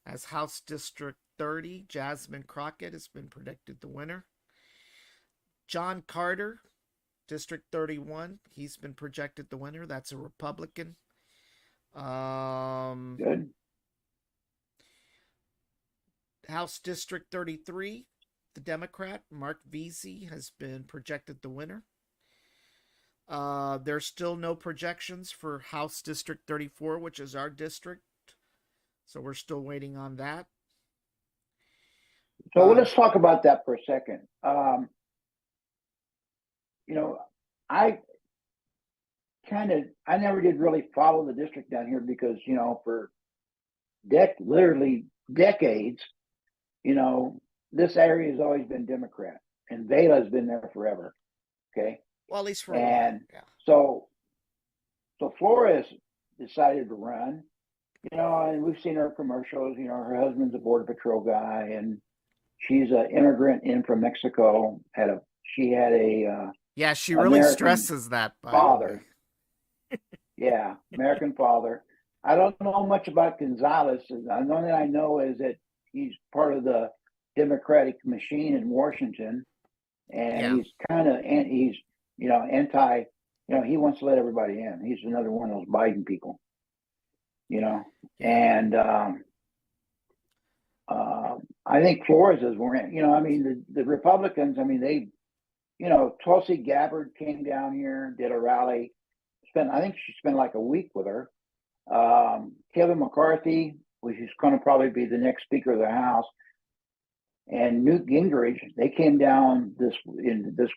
as House District 30, Jasmine Crockett has been predicted the winner. John Carter, District 31, he's been projected the winner. That's a Republican. Good. House District 33, the Democrat, Mark Veazey, has been projected the winner. There's still no projections for House District 34, which is our district. So we're still waiting on that. So let's talk about that for a second. You know, I never did really follow the district down here because, you know, for literally decades, you know, this area has always been Democrat, and Vela has been there forever. Okay. Well, at least for a while. Yeah. So Flores decided to run, you know, and we've seen her commercials. You know, her husband's a border patrol guy, and she's an immigrant in from Mexico. She had a yeah, she really American stresses that, by father. the way. Yeah, American father. I don't know much about Gonzalez. The only thing I know is that he's part of the Democratic machine in Washington, and he's you know, anti. You know, he wants to let everybody in. He's another one of those Biden people. You know, and I think Flores is one. You know, I mean, the Republicans. I mean, they, you know, Tulsi Gabbard came down here, did a rally. I think she spent like a week with her. Kevin McCarthy, which is going to probably be the next Speaker of the House, and Newt Gingrich. They came down this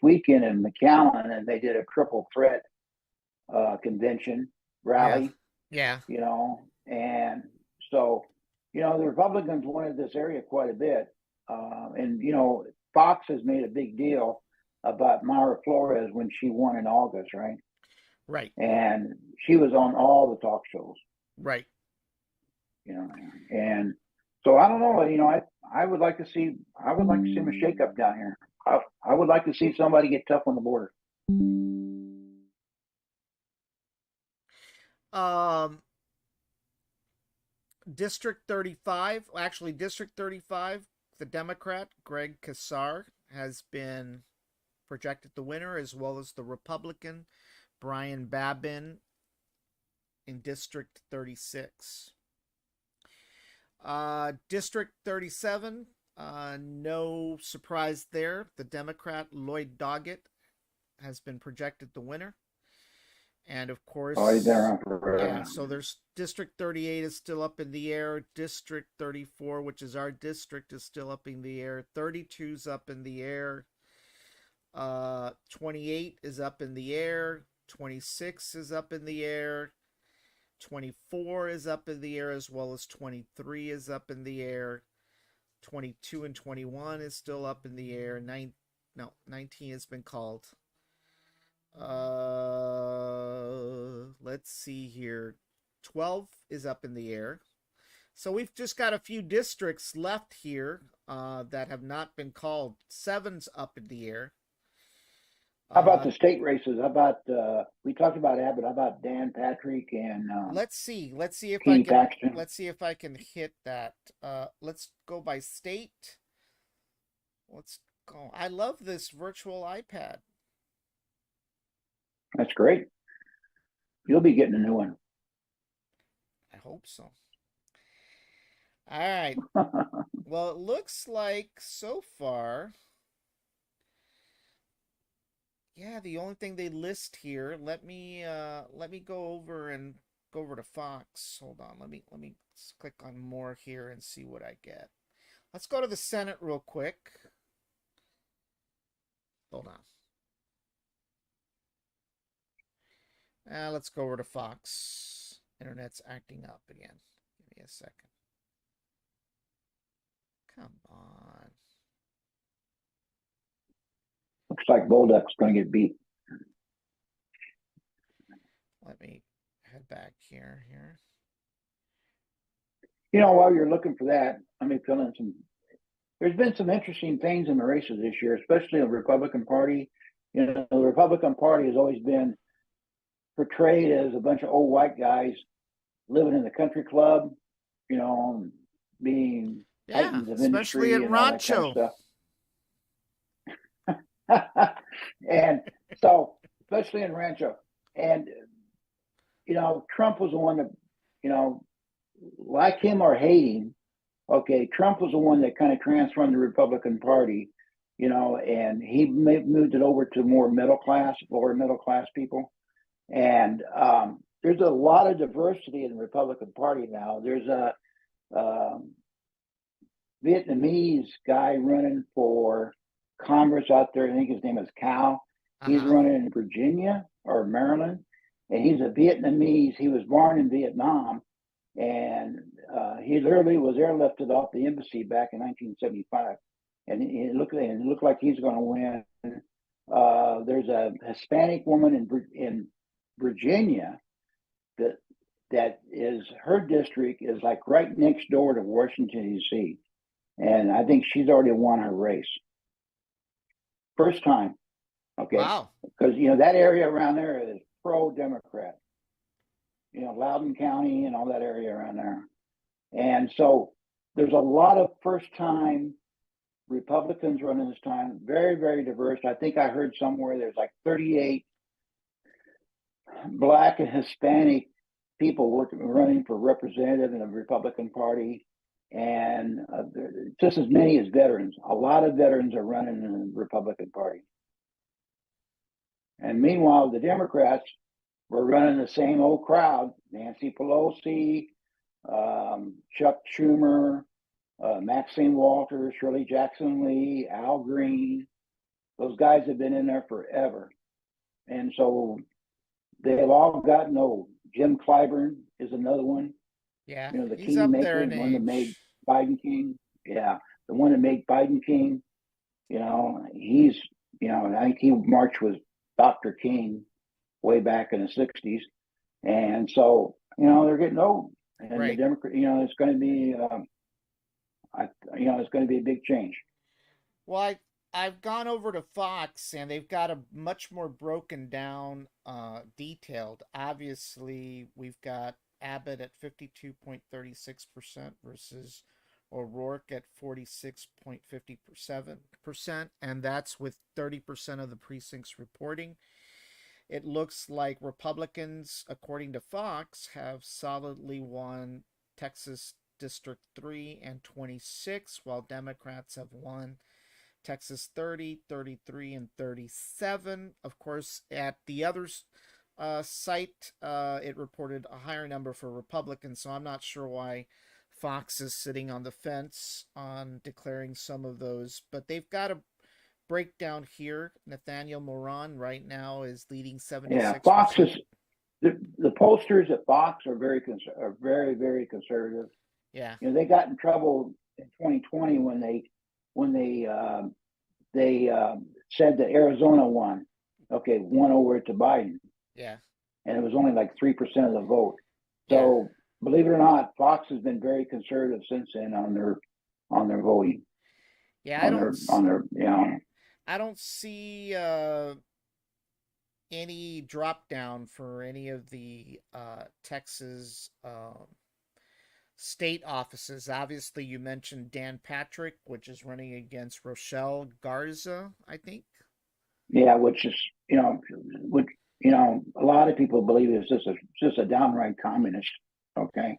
weekend in McAllen, and they did a triple threat convention rally. Yeah. You know, and so, you know, the Republicans wanted this area quite a bit, and you know, Fox has made a big deal about Mayra Flores when she won in August, right? Right. And she was on all the talk shows. Right. You know, and so I don't know. You know, I would like to see a shakeup down here. I would like to see somebody get tough on the border. District 35, actually District 35, the Democrat Greg Casar has been projected the winner, as well as the Republican Brian Babin in District 36. District 37, no surprise there. The Democrat Lloyd Doggett has been projected the winner. And of course, yeah, so there's District 38 is still up in the air. District 34, which is our district, is still up in the air. 32's up in the air. 28 is up in the air. 26 is up in the air. 24 is up in the air, as well as 23 is up in the air. 22 and 21 is still up in the air. 19 has been called. Let's see here. 12 is up in the air. So we've just got a few districts left here that have not been called. 7's up in the air. How about the state races? How about we talked about Abbott? How about Dan Patrick and let's see. Kenny Paxton? Let's see if I can hit that. Let's go by state. Let's go. I love this virtual iPad. That's great. You'll be getting a new one. I hope so. All right. Well, it looks like so far, yeah, the only thing they list here, let me go over to Fox. Hold on. Let me click on more here and see what I get. Let's go to the Senate real quick. Hold on. Let's go over to Fox. Internet's acting up again. Give me a second. Come on. Looks like Bolduc's going to get beat. Let me head back here. You know, while you're looking for that, let me fill in some. There's been some interesting things in the races this year, especially the Republican Party. You know, the Republican Party has always been portrayed as a bunch of old white guys living in the country club, you know, being titans of especially industry in and all that kind Rancho. of stuff. And so, especially in Rancho. And, you know, Trump was the one that, you know, like him or hate him, okay, Trump was the one that kind of transformed the Republican Party, you know, and he moved it over to more middle class, lower middle class people. And there's a lot of diversity in the Republican Party now. There's a Vietnamese guy running for Congress out there. I think his name is Cal. He's running in Virginia or Maryland, and he's a Vietnamese. He was born in Vietnam, and he literally was airlifted off the embassy back in 1975. And it looked like he's going to win. There's a Hispanic woman in Virginia that is, her district is like right next door to Washington, D.C. And I think she's already won her race. First time. Okay. Wow. Because, you know, that area around there is pro-Democrat. You know, Loudoun County and all that area around there. And so there's a lot of first-time Republicans running this time. Very, very diverse. I think I heard somewhere there's like 38 Black and Hispanic people running for representative in the Republican Party, and just as many as veterans. A lot of veterans are running in the Republican Party. And meanwhile, the Democrats were running the same old crowd: Nancy Pelosi, Chuck Schumer, Maxine Walters, Shirley Jackson Lee, Al Green. Those guys have been in there forever. And so they've all gotten old. Jim Clyburn is another one. Yeah, you know, the he's up there kingmaker, in the one that age. made Biden king. Yeah, the one that made Biden king. You know, he's, you know, I think he marched with Dr. King way back in the 60s. And so, you know, they're getting old. And Right. the Democrat, you know, it's going to be, it's going to be a big change. Well, I've gone over to Fox and they've got a much more broken down, detailed. Obviously, we've got Abbott at 52.36% versus O'Rourke at 46.57%, and that's with 30% of the precincts reporting. It looks like Republicans, according to Fox, have solidly won Texas District 3 and 26, while Democrats have won Texas 30, 33, and 37. Of course, at the other site, it reported a higher number for Republicans, so I'm not sure why Fox is sitting on the fence on declaring some of those. But they've got a breakdown here. Nathaniel Moran right now is leading 76%. Yeah, Fox is, the pollsters at Fox are very, very conservative. Yeah. You know, they got in trouble in 2020 when they said that Arizona won over to Biden. Yeah. And it was only like 3% of the vote. So believe it or not, Fox has been very conservative since then on their voting. Yeah, I don't see any drop down for any of the Texas state offices. Obviously, you mentioned Dan Patrick, which is running against Rochelle Garza, I think. Yeah, which is, which, a lot of people believe is just a downright communist. Okay.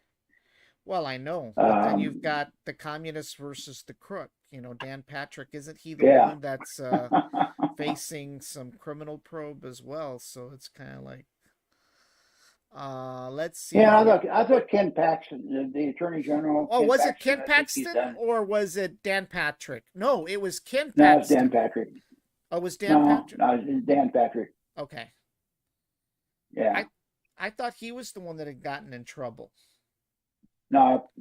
Well, I know, but then you've Um, got the communist versus the crook. Dan Patrick, isn't he the yeah. one that's facing some criminal probe as well? So it's kind of like, let's see Yeah, here. I thought Ken Paxton, the Attorney General, Oh, Ken was it Paxton, Ken I think he's Paxton done. or was it Dan Patrick? No, it was Ken No, it's Dan Paxton. Patrick. Oh, it was Dan No, Patrick. no, it's Dan Patrick. Okay. Yeah. I thought he was the one that had gotten in trouble. No,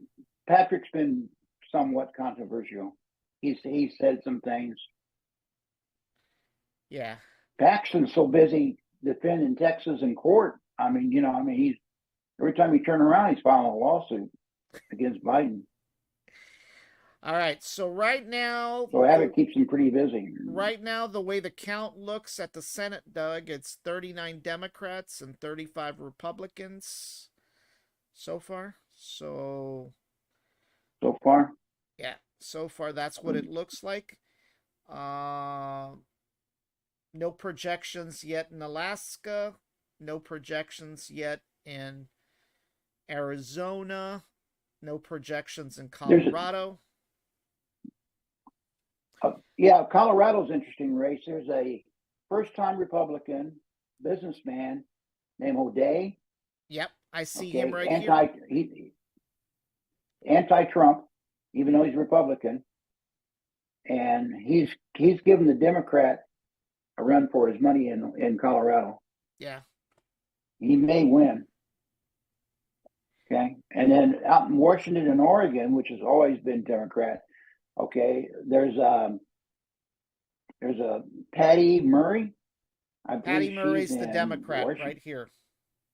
Patrick's been somewhat controversial. He said some things. Yeah. Paxton's so busy defending Texas in court. He's every time you turn around, he's filing a lawsuit against Biden. All right. So right now, So Abbott keeps him pretty busy. right now, the way the count looks at the Senate, Doug, it's 39 Democrats and 35 Republicans so far. So far, yeah, so far that's what it looks like. No projections yet in Alaska. No projections yet in Arizona. No projections in Colorado. Yeah, Colorado's an interesting race. There's a first-time Republican businessman named O'Day. Yep, I see him right here. Anti-Trump, even though he's Republican, and he's given the Democrat a run for his money in Colorado. Yeah, he may win. Okay, and then out in Washington and Oregon, which has always been Democrat. Okay, there's a Patty Murray. Patty Murray's the Democrat right here.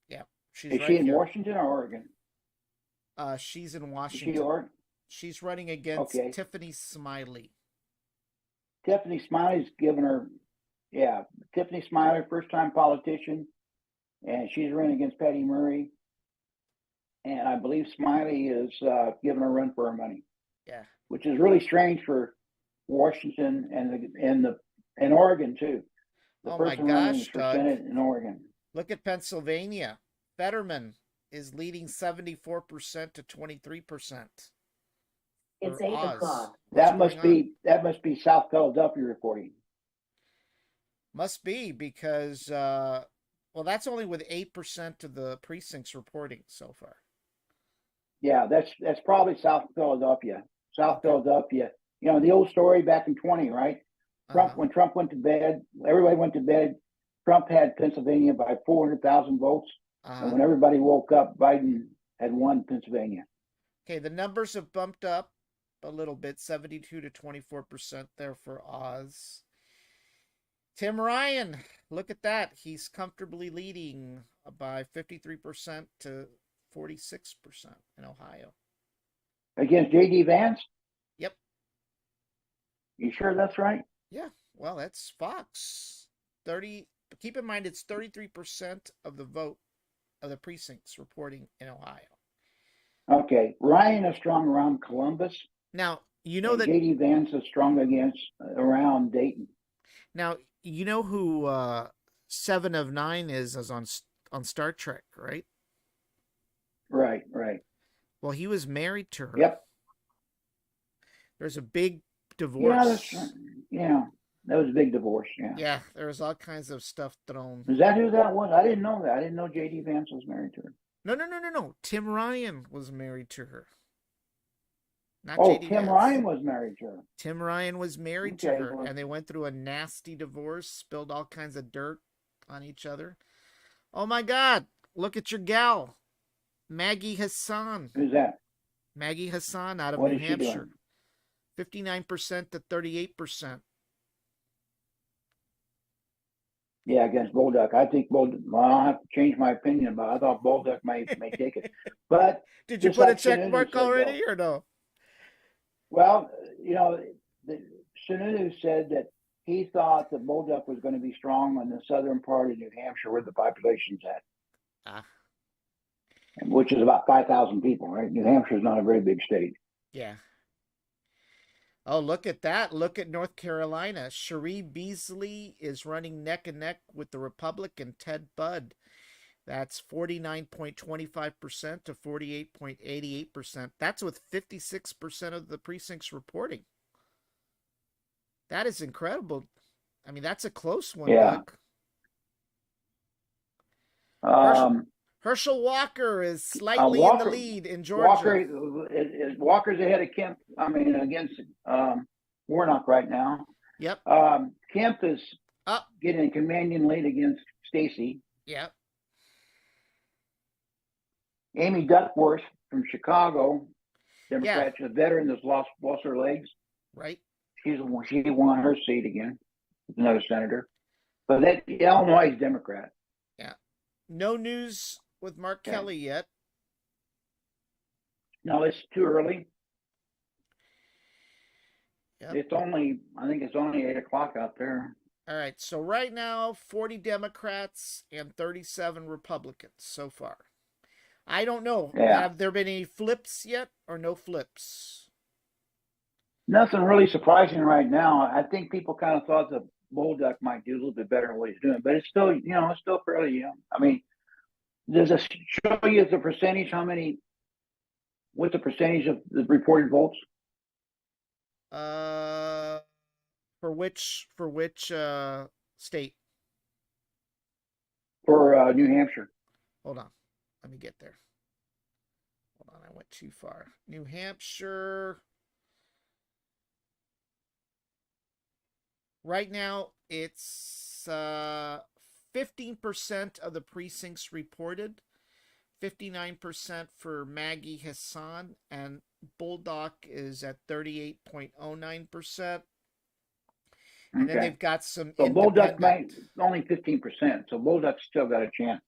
Yeah, she's right here. Is she in Washington or Oregon? She's in Washington. She's running against Tiffany Smiley. Tiffany Smiley's given her, Tiffany Smiley, first-time politician, and she's running against Patty Murray. And I believe Smiley is giving her a run for her money. Yeah, which is really strange for Washington and Oregon too. Oh my gosh, Doug! Senate in Oregon. Look at Pennsylvania. Fetterman is leading 74% to 23%. It's 8 o'clock. That must be South Philadelphia reporting. Must be because that's only with 8% of the precincts reporting so far. Yeah, that's probably South Philadelphia. Philadelphia. The old story back in 20, right? When Trump went to bed, everybody went to bed. Trump had Pennsylvania by 400,000 votes. And when everybody woke up, Biden had won Pennsylvania. Okay, the numbers have bumped up a little bit, 72 to 24% there for Oz. Tim Ryan, look at that. He's comfortably leading by 53% to 46% in Ohio. Against J.D. Vance? Yep. You sure that's right? Yeah. Well, that's Fox. Keep in mind, it's 33% of the vote of the precincts reporting in Ohio. Okay. Ryan is strong around Columbus. Now, you know that J.D. Vance is strong around Dayton. Now, you know who 7 of 9 is on Star Trek, right? Right. Well, he was married to her. Yep. There's a big divorce. Yeah, that was a big divorce. Yeah. Yeah, there was all kinds of stuff thrown. Is that who that was? I didn't know that. I didn't know J.D. Vance was married to her. No. Tim Ryan was married to her. Not J.D. Tim Vance. Ryan was married to her. Tim Ryan was married to her, and they went through a nasty divorce, spilled all kinds of dirt on each other. Oh my God! Look at your gal, Maggie Hassan. Who's that? Maggie Hassan out of New Hampshire. 59% to 38%. Yeah, against Bolduc. I think I'll have to change my opinion, but I thought Bolduc may take it. But did you put a check mark already or no? Well, Sununu said that he thought that Bolduc was going to be strong in the southern part of New Hampshire where the population's at, Ah, which is about 5,000 people, right? New Hampshire is not a very big state. yeah. Oh, look at that. Look at North Carolina. Cherie Beasley is running neck and neck with the Republican Ted Budd. That's 49.25% to 48.88%. That's with 56% of the precincts reporting. That is incredible. I mean, that's a close one, Yeah. Doug. Um, Herschel Walker is slightly in the lead in Georgia. Walker's ahead of Kemp. I mean, against Warnock right now. Yep. Kemp is getting a commanding lead against Stacey. Yep. Amy Duckworth from Chicago, Democrat, a veteran that's lost her legs. Right. She won her seat again. Another senator, but that Illinois is Democrat. Yeah. No news with Mark Kelly yet. No, it's too early. Yep. I think it's only 8 o'clock out there. All right. So right now, 40 Democrats and 37 Republicans so far. I don't know. Yeah. Have there been any flips yet or no flips? Nothing really surprising right now. I think people kind of thought that Bolduc might do a little bit better than what he's doing, but it's still, it's still fairly young. I mean, does it show you the percentage? What's the percentage of the reported votes? For which state? For New Hampshire. Hold on. Let me get there. Hold on, I went too far. New Hampshire. Right now, it's 15% of the precincts reported, 59% for Maggie Hassan, and Bolduc is at 38.09%. And then they've got some. So Bolduc only 15%. So Bolduc's still got a chance.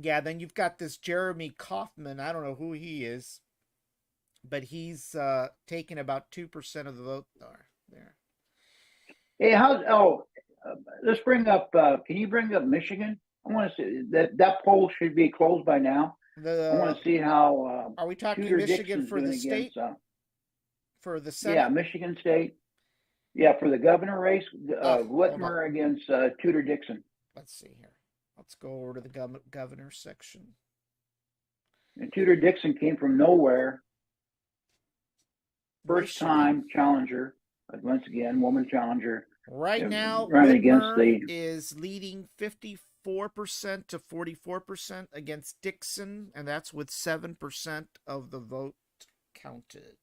Yeah, then you've got this Jeremy Kaufman. I don't know who he is, but he's taking about 2% of the vote there. Hey, let's bring up. Can you bring up Michigan? I want to see that poll should be closed by now. I want to see how. Are we talking Tudor Michigan Dixon's for the doing state? against, for the Senate? Yeah, Michigan State. Yeah, for the governor race, Whitmer against Tudor Dixon. Let's see here. Let's go over to the governor section. And Tudor Dixon came from nowhere. First time challenger. Once again, woman challenger. Right now, running Whitmer is leading 54% to 44% against Dixon, and that's with 7% of the vote counted.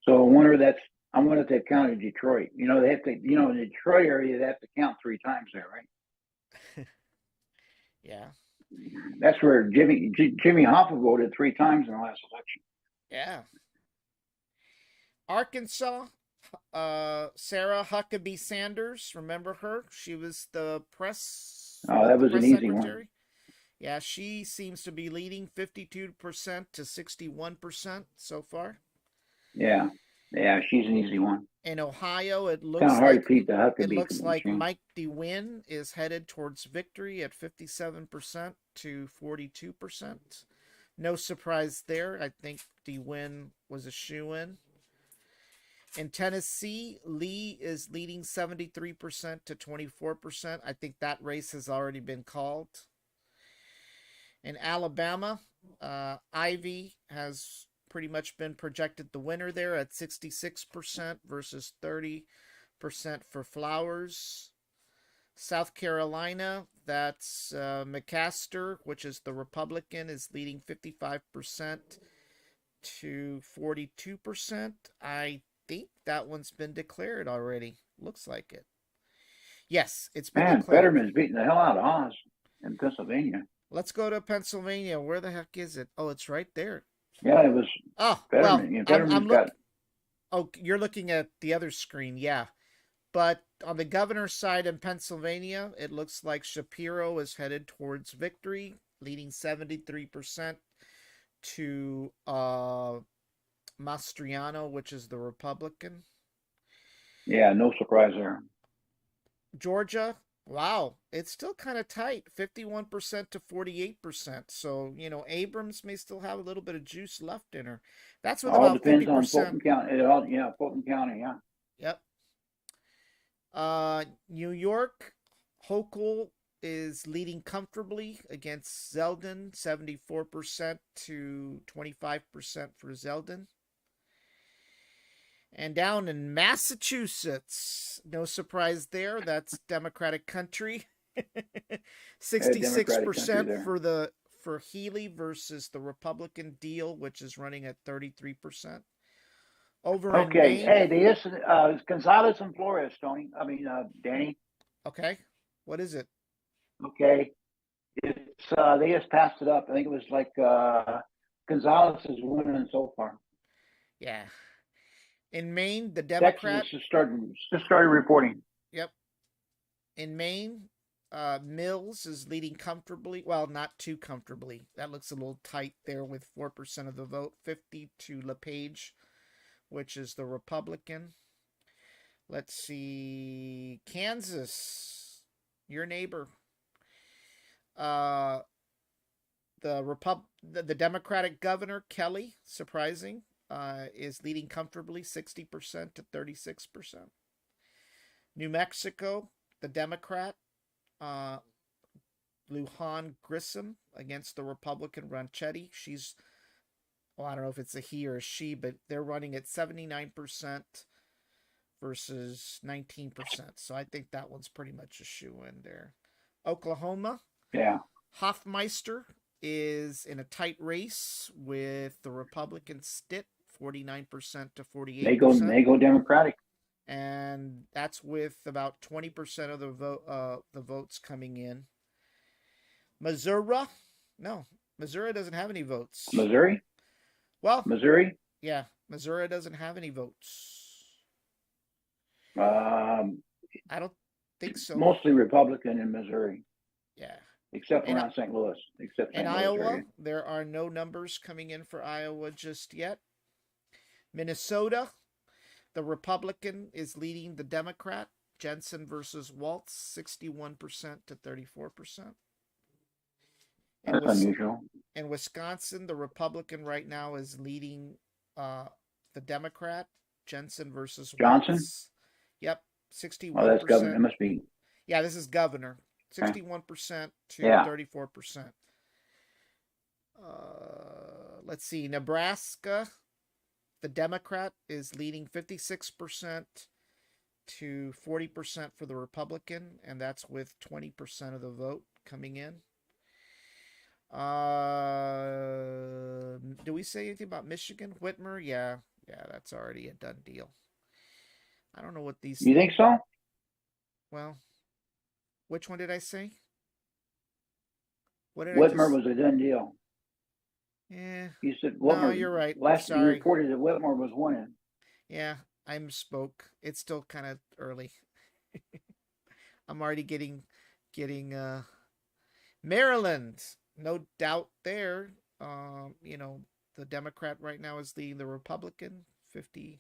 So I wonder if they counted Detroit. They have to, in the Detroit area, they have to count 3 times there, right? Yeah. That's where Jimmy Hoffa voted 3 times in the last election. Yeah. Arkansas, Sarah Huckabee Sanders, remember her? She was the press. Oh, that was an easy secretary. one. Yeah, she seems to be leading 52% to 61% so far. Yeah, she's an easy one. In Ohio, it looks kind of hard to beat the Huckabee. It looks like Mike DeWin is headed towards victory at 57% to 42%. No surprise there. I think DeWin was a shoo-in. In Tennessee, Lee is leading 73% to 24%. I think that race has already been called. In Alabama, Ivy has pretty much been projected the winner there at 66% versus 30% for Flowers. South Carolina, that's McMaster, which is the Republican, is leading 55% to 42%. I think that one's been declared already. Looks like it. Yes, it's been declared. Fetterman's beating the hell out of Oz in Pennsylvania. Let's go to Pennsylvania. Where the heck is it? Oh, it's right there. Yeah, it was. Fetterman. Well, Oh, you're looking at the other screen, yeah. But on the governor's side in Pennsylvania, it looks like Shapiro is headed towards victory, leading 73% to Mastriano, which is the Republican. Yeah, no surprise there. Georgia, wow, it's still kind of tight, 51% to 48%. So, Abrams may still have a little bit of juice left in her. That's with All about depends on 50%. Fulton County. It all, yeah, Fulton County. Yeah. Yep. New York, Hochul is leading comfortably against Zeldin, 74% to 25% for Zeldin. And down in Massachusetts, no surprise there, that's Democratic country. Democratic country 66% there. for Healy versus the Republican deal, which is running at 33%. Over in Okay. Maine, Hey, they just Gonzalez and Flores, Tony. I mean, Danny. okay, what is it? Okay. It's they just passed it up. I think it was like Gonzalez is winning so far. Yeah. In Maine, the Texas Democrat, is just started reporting. yep. In Maine, Mills is leading comfortably. Well, not too comfortably. That looks a little tight there with 4% of the vote, 50 to LePage, which is the Republican. Let's see. Kansas, your neighbor. Uh, the Democratic governor, Kelly, surprising, is leading comfortably 60% to 36%. New Mexico, the Democrat, uh, Lujan Grissom against the Republican Ronchetti. Well, I don't know if it's a he or a she, but they're running at 79% versus 19%. So I think that one's pretty much a shoe in there. Oklahoma, Yeah. Hoffmeister is in a tight race with the Republican Stitt, 49% to 48%. They go Democratic. And that's with about 20% of the votes coming in. Missouri, no, Missouri doesn't have any votes. Missouri. Well, Missouri. yeah, Missouri doesn't have any votes. I don't think so. Mostly Republican in Missouri. Yeah. Except around St. Louis. In Iowa, there are no numbers coming in for Iowa just yet. Minnesota, the Republican is leading the Democrat. Jensen versus Waltz, 61% to 34%. That's unusual. In Wisconsin, the Republican right now is leading the Democrat. Jensen versus Johnson? Waltz. Yep, 61%. Oh, that's governor. It must be. Yeah, this is governor. 61% to 34%. Let's see. Nebraska, the Democrat is leading 56% to 40% for the Republican, and that's with 20% of the vote coming in. Do we say anything about Michigan? Whitmer? Yeah, that's already a done deal. I don't know what these. You think so? Well, which one did I say? What did Whitmer was a done deal. Yeah. You said Whitmer. No, you're right. Last Sorry. you reported that Whitmer was winning. Yeah, I misspoke. It's still kind of early. I'm already getting Maryland. No doubt there. The Democrat right now is leading the Republican, 53%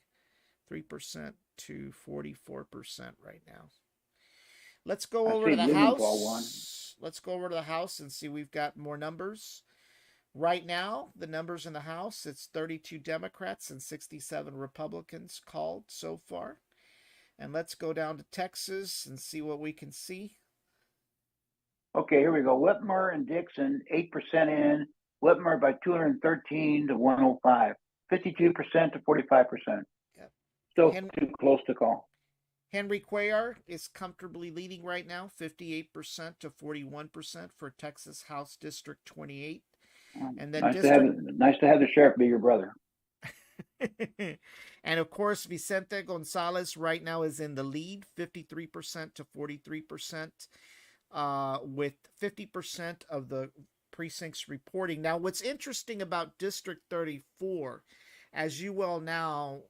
to 44% right now. Let's go over to the House. Let's go over to the House and see we've got more numbers. Right now, the numbers in the House, it's 32 Democrats and 67 Republicans called so far. And let's go down to Texas and see what we can see. Okay, here we go. Whitmer and Dixon, 8% in. Whitmer by 213 to 105. 52% to 45%. Yep. Still too close to call. Henry Cuellar is comfortably leading right now, 58% to 41% for Texas House District 28. And then nice to have the sheriff be your brother. And of course, Vicente Gonzalez right now is in the lead, 53% to 43%, with 50% of the precincts reporting. Now, what's interesting about District 34, as you well know,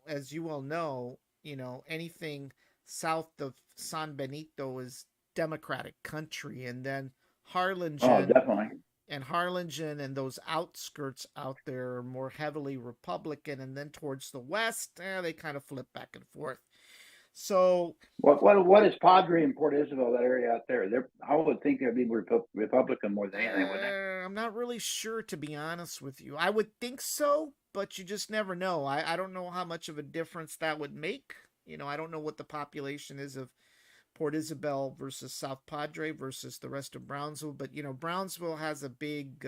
anything south of San Benito is Democratic country, and then Harlingen. Oh, definitely. And Harlingen and those outskirts out there are more heavily Republican, and then towards the west, they kind of flip back and forth. So What is Padre and Port Isabel, that area out there? I would think they'd be Republican more than anything, wouldn't they? I'm not really sure, to be honest with you. I would think so, but you just never know. I don't know how much of a difference that would make. I don't know what the population is of Port Isabel versus South Padre versus the rest of Brownsville, but Brownsville has a big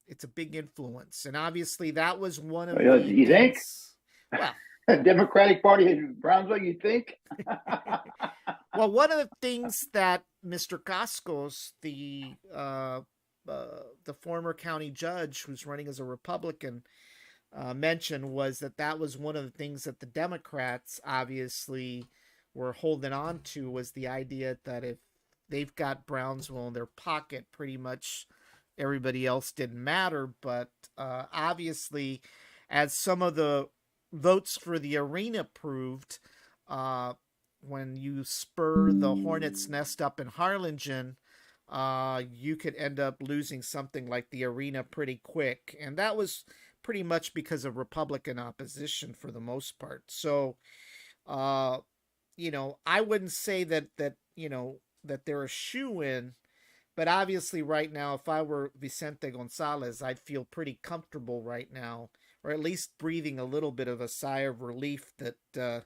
it's a big influence, and obviously that was one of the You think? things. Well, Democratic Party in Brownsville, you think? well, one of the things that Mr. Cascos, the former county judge who's running as a Republican, mentioned was that was one of the things that the Democrats obviously were holding on to, was the idea that if they've got Brownsville in their pocket, pretty much everybody else didn't matter. But obviously, as some of the votes for the arena proved, when you spur the Hornets' nest up in Harlingen, you could end up losing something like the arena pretty quick. And that was pretty much because of Republican opposition for the most part. So, I wouldn't say that they're a shoo-in, but obviously right now, if I were Vicente Gonzalez, I'd feel pretty comfortable right now, or at least breathing a little bit of a sigh of relief that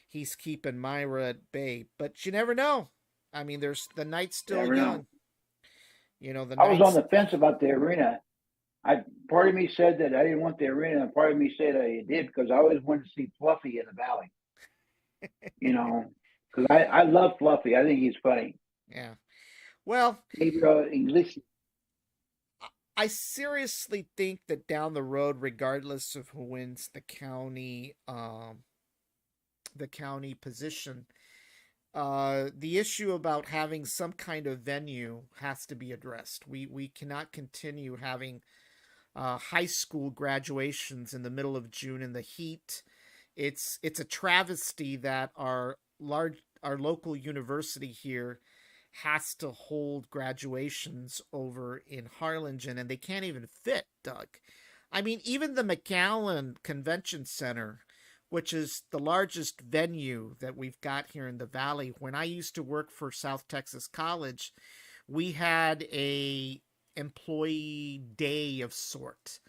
he's keeping Myra at bay. But you never know. I mean, the night's still Never young. know. I was on the fence about the arena. Part of me said that I didn't want the arena, and part of me said I did because I always wanted to see Fluffy in the Valley. Because I love Fluffy. I think he's funny. Yeah. Well, Maybe English. I seriously think that down the road, regardless of who wins the county position, the issue about having some kind of venue has to be addressed. We cannot continue having high school graduations in the middle of June in the heat. It's a travesty that our local university here has to hold graduations over in Harlingen, and they can't even fit, Doug. I mean, even the McAllen Convention Center, which is the largest venue that we've got here in the Valley. When I used to work for South Texas College, we had a employee day of sort.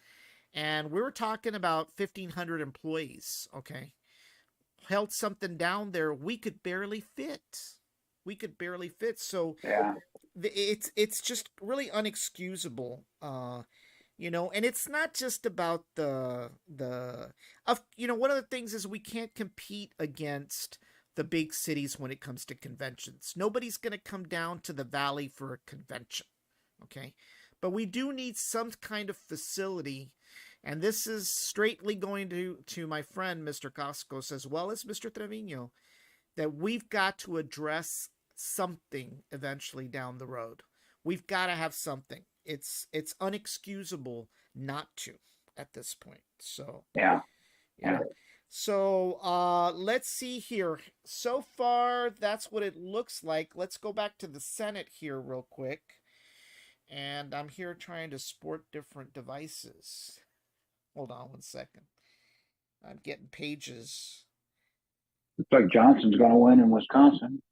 And we were talking about 1,500 employees, okay? Held something down there, we could barely fit. So Yeah. it's just really unexcusable. And it's not just about one of the things is we can't compete against the big cities when it comes to conventions. Nobody's going to come down to the Valley for a convention, okay? But we do need some kind of facility, and this is straightly going to my friend Mr. Cascos as well as Mr. Trevino, that we've got to address something eventually down the road. We've got to have something. It's unexcusable not to at this point. So yeah. So let's see here. So far, that's what it looks like. Let's go back to the Senate here real quick. And I'm here trying to sport different devices. Hold on one second. I'm getting pages. Looks like Johnson's going to win in Wisconsin.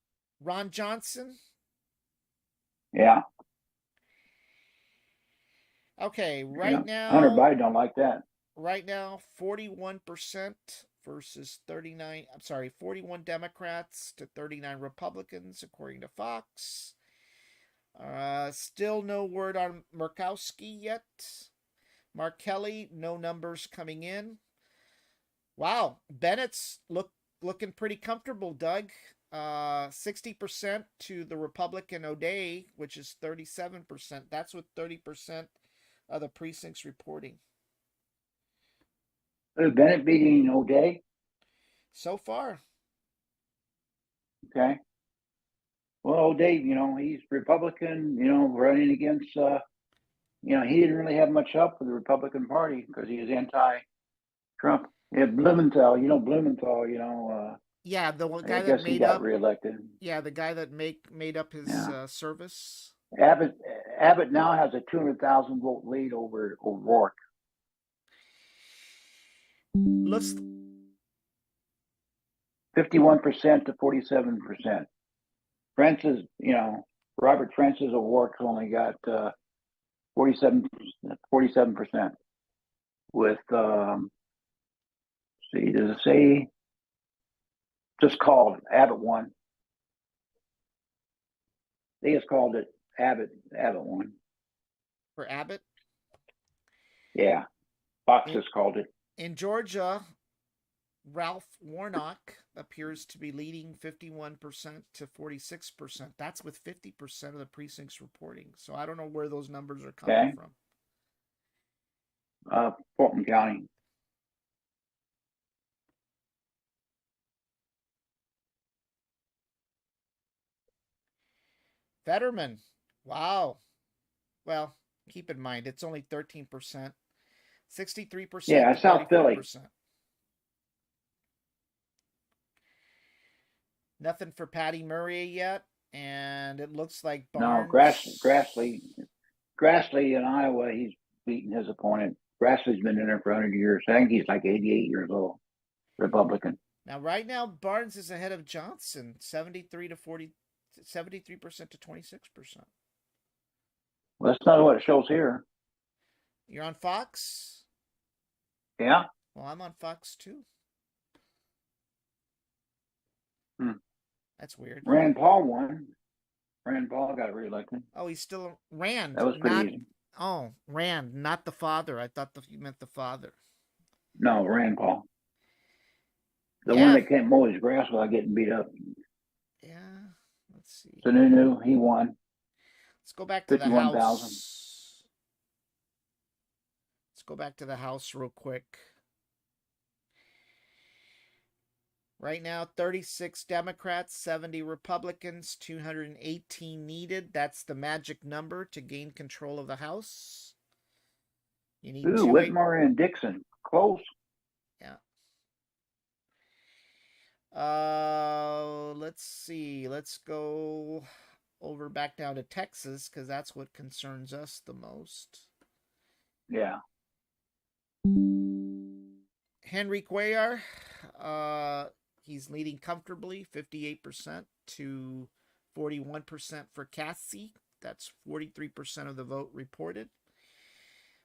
Ron Johnson? Yeah. Okay, right now. Hunter Biden don't like that. Right now, 41% versus 39. I'm sorry, 41 Democrats to 39 Republicans, according to Fox. Still no word on Murkowski yet. Mark Kelly, no numbers coming in. Wow, Bennett's looking pretty comfortable, Doug. 60% to the Republican O'Day, which is 37%. That's with 30% of the precincts reporting. Is Bennett beating O'Day? So far. Okay. Well, O'Day, he's Republican, running against, he didn't really have much help with the Republican Party because he was anti-Trump. He had Blumenthal, yeah, the guy I that guess made he got up reelected. Yeah, the guy that made up his service. Abbott now has a 200,000 vote lead over O'Rourke. 51% to 47%. Francis, Robert Francis O'Rourke's only got 47%. With see, does it say? Just called Abbott won. They just called it Abbott. Abbott won. For Abbott? Yeah, Fox just called it. In Georgia, Ralph Warnock appears to be leading 51% to 46%. That's with 50% of the precincts reporting. So I don't know where those numbers are coming from. Fulton County. Fetterman. Wow. Well, keep in mind, it's only 13%. 63%. Yeah, South Philly. Nothing for Patty Murray yet. And it looks like Barnes. No, Grassley in Iowa, he's beaten his opponent. Grassley's been in there for 100 years. I think he's like 88 years old, Republican. Now, right now, Barnes is ahead of Johnson, 73% to 26%. Well, that's not what it shows here. You're on Fox? Yeah. Well, I'm on Fox too. That's weird. Rand Paul won. Rand Paul got reelected. Oh, he's still Rand. That was pretty easy. Oh, Rand, not the father. I thought you meant the father. No, Rand Paul. The one that can't mow his grass without getting beat up. Yeah. Let's see. Sununu, he won. Let's go back to the House. Let's go back to the House real quick. Right now, 36 Democrats, 70 Republicans, 218 needed. That's the magic number to gain control of the House. You need Whitmore and Dixon. Close. Yeah. Let's see. Let's go over back down to Texas because that's what concerns us the most. Yeah. Henry Cuellar, he's leading comfortably, 58% to 41% for Cassie. That's 43% of the vote reported.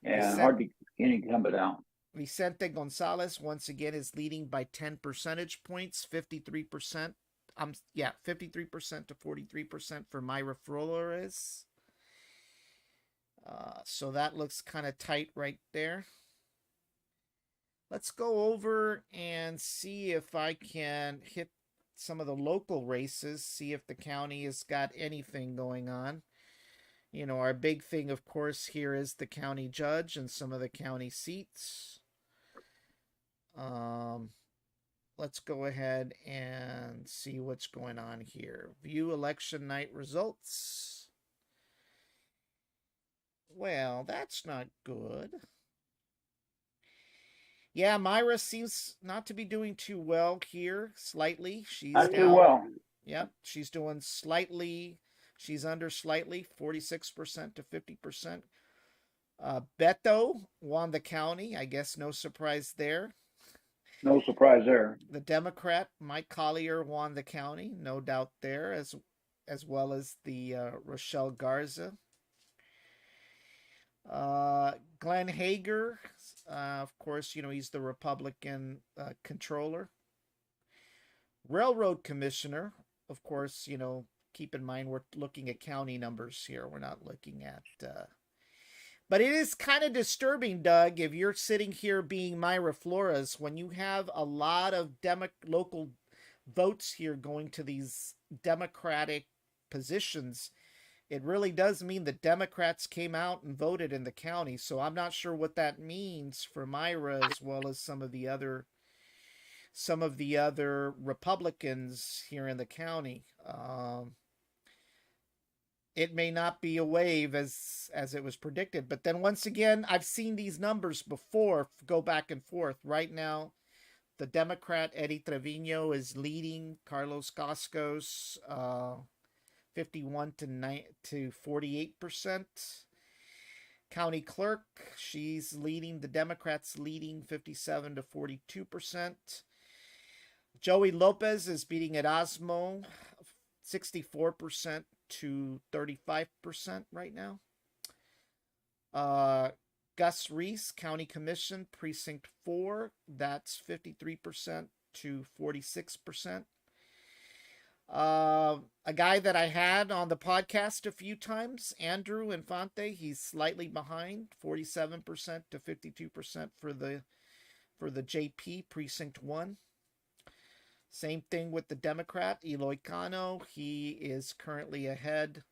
Yeah, hard to get any coming out. Vicente Gonzalez, once again, is leading by 10 percentage points, 53%. 53% to 43% for Mayra Flores. So that looks kind of tight right there. Let's go over and see if I can hit some of the local races, see if the county has got anything going on. You know, our big thing, of course, here is the county judge and some of the county seats. Let's go ahead and see what's going on here. View election night results. Well, that's not good. Yeah, Mayra seems not to be doing too well here, slightly. She's not too well. Yep, she's doing slightly. She's under slightly, 46% to 50%. Beto won the county. I guess no surprise there. No surprise there. The Democrat, Mike Collier, won the county. No doubt there, as well as the Rochelle Garza. Glenn Hager, of course, you know, he's the Republican controller. Railroad commissioner, of course, you know, keep in mind we're looking at county numbers here. We're not looking at... But it is kind of disturbing, Doug, if you're sitting here being Mayra Flores, when you have a lot of local votes here going to these Democratic positions. It really does mean the Democrats came out and voted in the county. So I'm not sure what that means for Mayra as well as some of the other Republicans here in the county. It may not be a wave as it was predicted. But then once again, I've seen these numbers before go back and forth. Right now, the Democrat Eddie Trevino is leading Carlos Cascos 51 to 48%. County clerk, she's leading, the Democrats leading 57 to 42%. Joey Lopez is beating Erasmo 64% to 35% right now. Gus Reese, County Commission, Precinct 4, that's 53% to 46%. A guy that I had on the podcast a few times, Andrew Infante, he's slightly behind, 47% to 52% for the JP Precinct 1. Same thing with the Democrat, Eloy Cano. He is currently ahead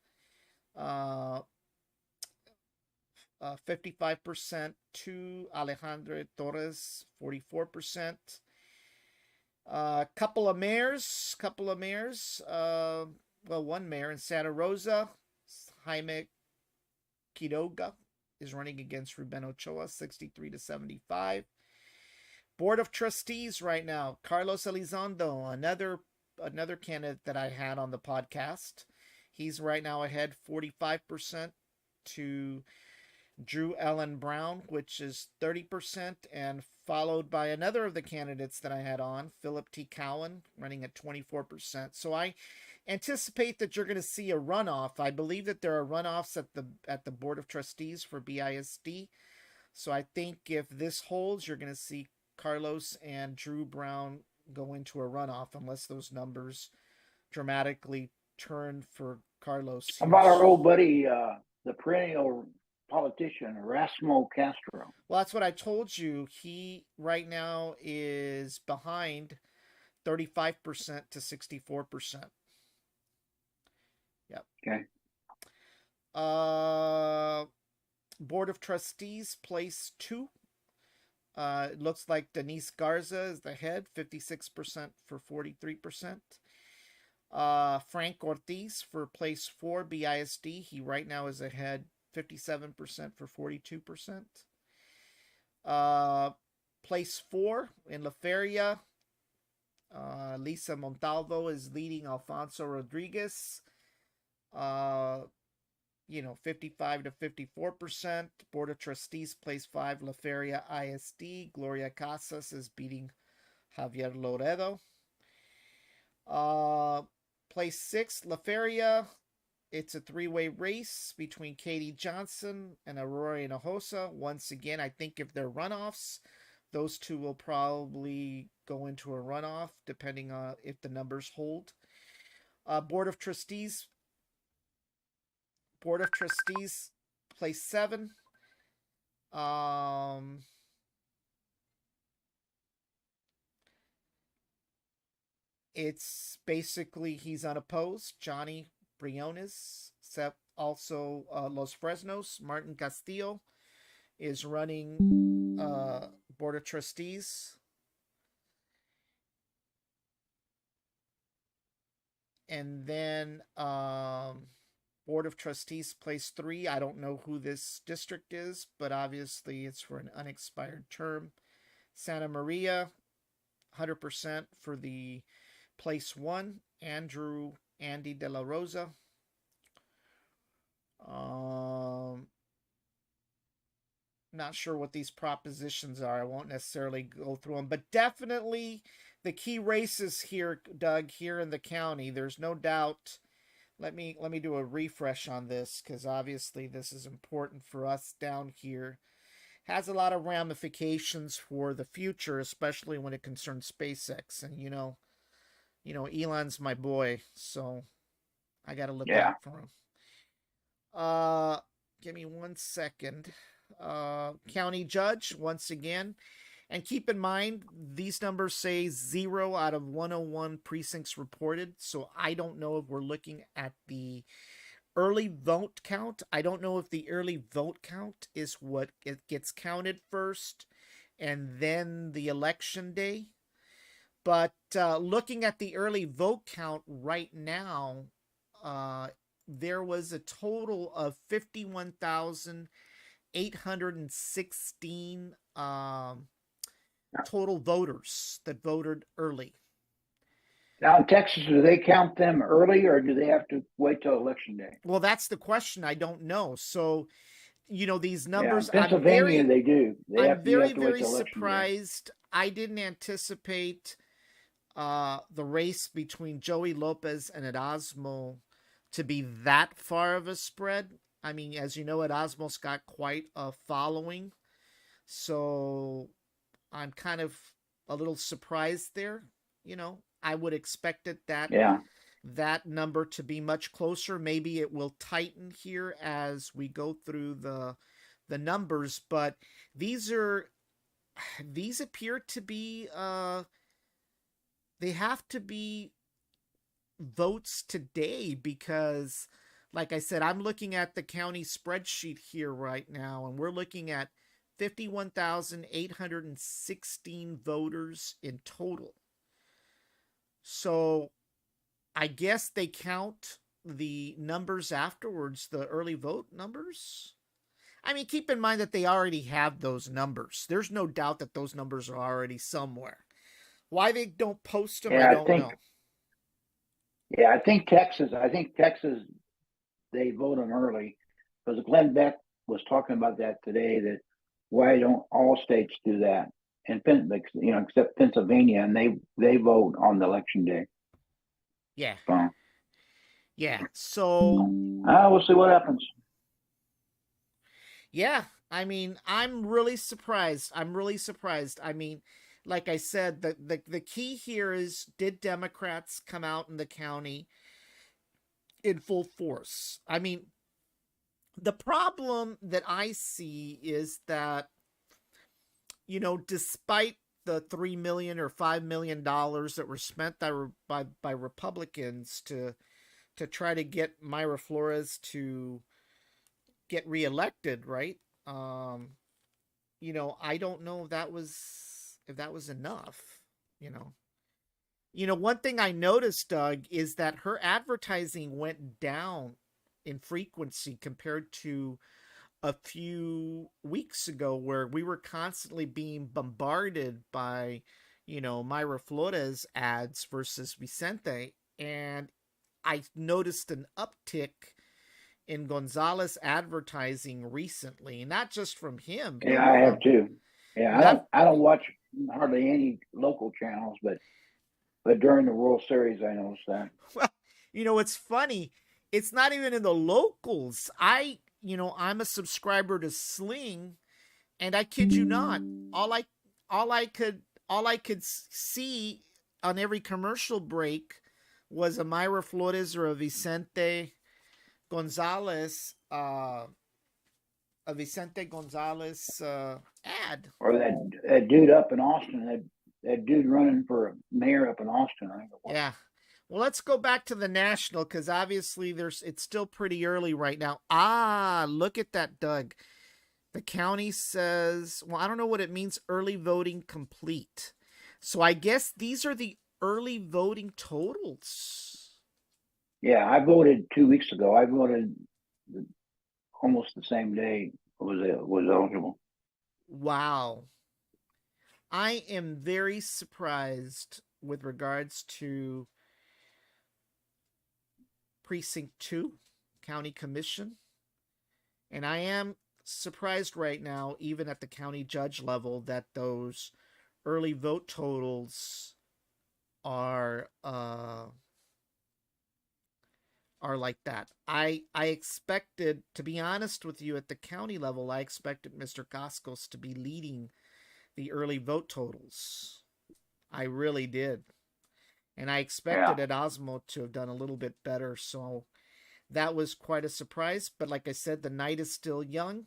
55% to Alejandro Torres, 44%. Couple of mayors. One mayor in Santa Rosa, Jaime Quiroga, is running against Ruben Ochoa, 63 to 75. Board of Trustees right now, Carlos Elizondo, another candidate that I had on the podcast. He's right now ahead 45% to Drew Ellen Brown, which is 30%, and followed by another of the candidates that I had on, Philip T. Cowan, running at 24%. So I anticipate that you're going to see a runoff. I believe that there are runoffs at the Board of Trustees for BISD. So I think if this holds, you're going to see Carlos and Drew Brown go into a runoff unless those numbers dramatically turn for Carlos. How about our old buddy, the perennial politician, Erasmo Castro? Well, that's what I told you. He right now is behind 35% to 64%. Yep. Okay. Board of Trustees, place 2. It looks like Denise Garza is the head, 56% for 43%. Frank Ortiz for place 4, BISD. He right now is ahead 57% for 42%. Place 4 in La Feria, Lisa Montalvo is leading Alfonso Rodriguez. 55 to 54%. Board of Trustees, place 5, La Feria ISD. Gloria Casas is beating Javier Loredo. Place 6, La Feria. It's a 3-way race between Katie Johnson and Aurora Hinojosa. Once again, I think if they're runoffs, those two will probably go into a runoff, depending on if the numbers hold. Board of Trustees, place 7. It's basically he's unopposed. Johnny Briones, also Los Fresnos. Martin Castillo is running Board of Trustees. And then Board of Trustees, place 3. I don't know who this district is, but obviously it's for an unexpired term. Santa Maria, 100% for the place 1. Andy De La Rosa. Not sure what these propositions are. I won't necessarily go through them, but definitely the key races here, Doug, here in the county. There's no doubt. Let me do a refresh on this, because obviously this is important for us down here. Has a lot of ramifications for the future, especially when it concerns SpaceX. And Elon's my boy, so I got to look out for him. Give me 1 second. County judge, once again. And keep in mind, these numbers say 0 out of 101 precincts reported. So I don't know if we're looking at the early vote count. I don't know if the early vote count is what it gets counted first and then the election day. But looking at the early vote count right now, there was a total of 51,816 total voters that voted early. Now in Texas, do they count them early or do they have to wait till election day? Well, that's the question. I don't know. So, these numbers. In Pennsylvania, they do. I'm very surprised. I didn't anticipate the race between Joey Lopez and Erasmo to be that far of a spread. I mean, as you know, Erasmo's got quite a following, so I'm kind of a little surprised there. I would expect that number to be much closer. Maybe it will tighten here as we go through the numbers, but these appear to be they have to be votes today because, like I said, I'm looking at the county spreadsheet here right now, and we're looking at 51,816 voters in total. So I guess they count the numbers afterwards, the early vote numbers. I mean, keep in mind that they already have those numbers. There's no doubt that those numbers are already somewhere. Why they don't post them, I don't know. Yeah, I think Texas, they vote them early because Glenn Beck was talking about that today, that why don't all states do that? And, except Pennsylvania, and they vote on the election day. Yeah. So, yeah. So we'll see what happens. Yeah. I mean, I'm really surprised. I mean, like I said, the key here is, did Democrats come out in the county in full force? I mean, the problem that I see is that, despite the $3 million or $5 million that were spent by Republicans to try to get Mayra Flores to get reelected, right? I don't know if that was enough. One thing I noticed, Doug, is that her advertising went down in frequency compared to a few weeks ago, where we were constantly being bombarded by, Mayra Flores ads versus Vicente. And I noticed an uptick in Gonzalez advertising recently, not just from him. Yeah, I have too. Yeah, I don't watch hardly any local channels, but during the World Series, I noticed that. Well, it's funny. It's not even in the locals. I'm a subscriber to Sling, and I kid you not, all I could see on every commercial break was a Mayra Flores or a Vicente Gonzalez ad. Or that dude up in Austin, that dude running for mayor up in Austin. Yeah. Well, let's go back to the national, because obviously it's still pretty early right now. Look at that, Doug. The county says, well, I don't know what it means, early voting complete. So I guess these are the early voting totals. Yeah, I voted 2 weeks ago. I voted almost the same day was eligible. Wow. I am very surprised with regards to Precinct 2, County Commission. And I am surprised right now, even at the county judge level, that those early vote totals are like that. I expected, to be honest with you, at the county level, I expected Mr. Cascos to be leading the early vote totals. I really did. And I expected Erasmo to have done a little bit better, so that was quite a surprise. But like I said, the night is still young.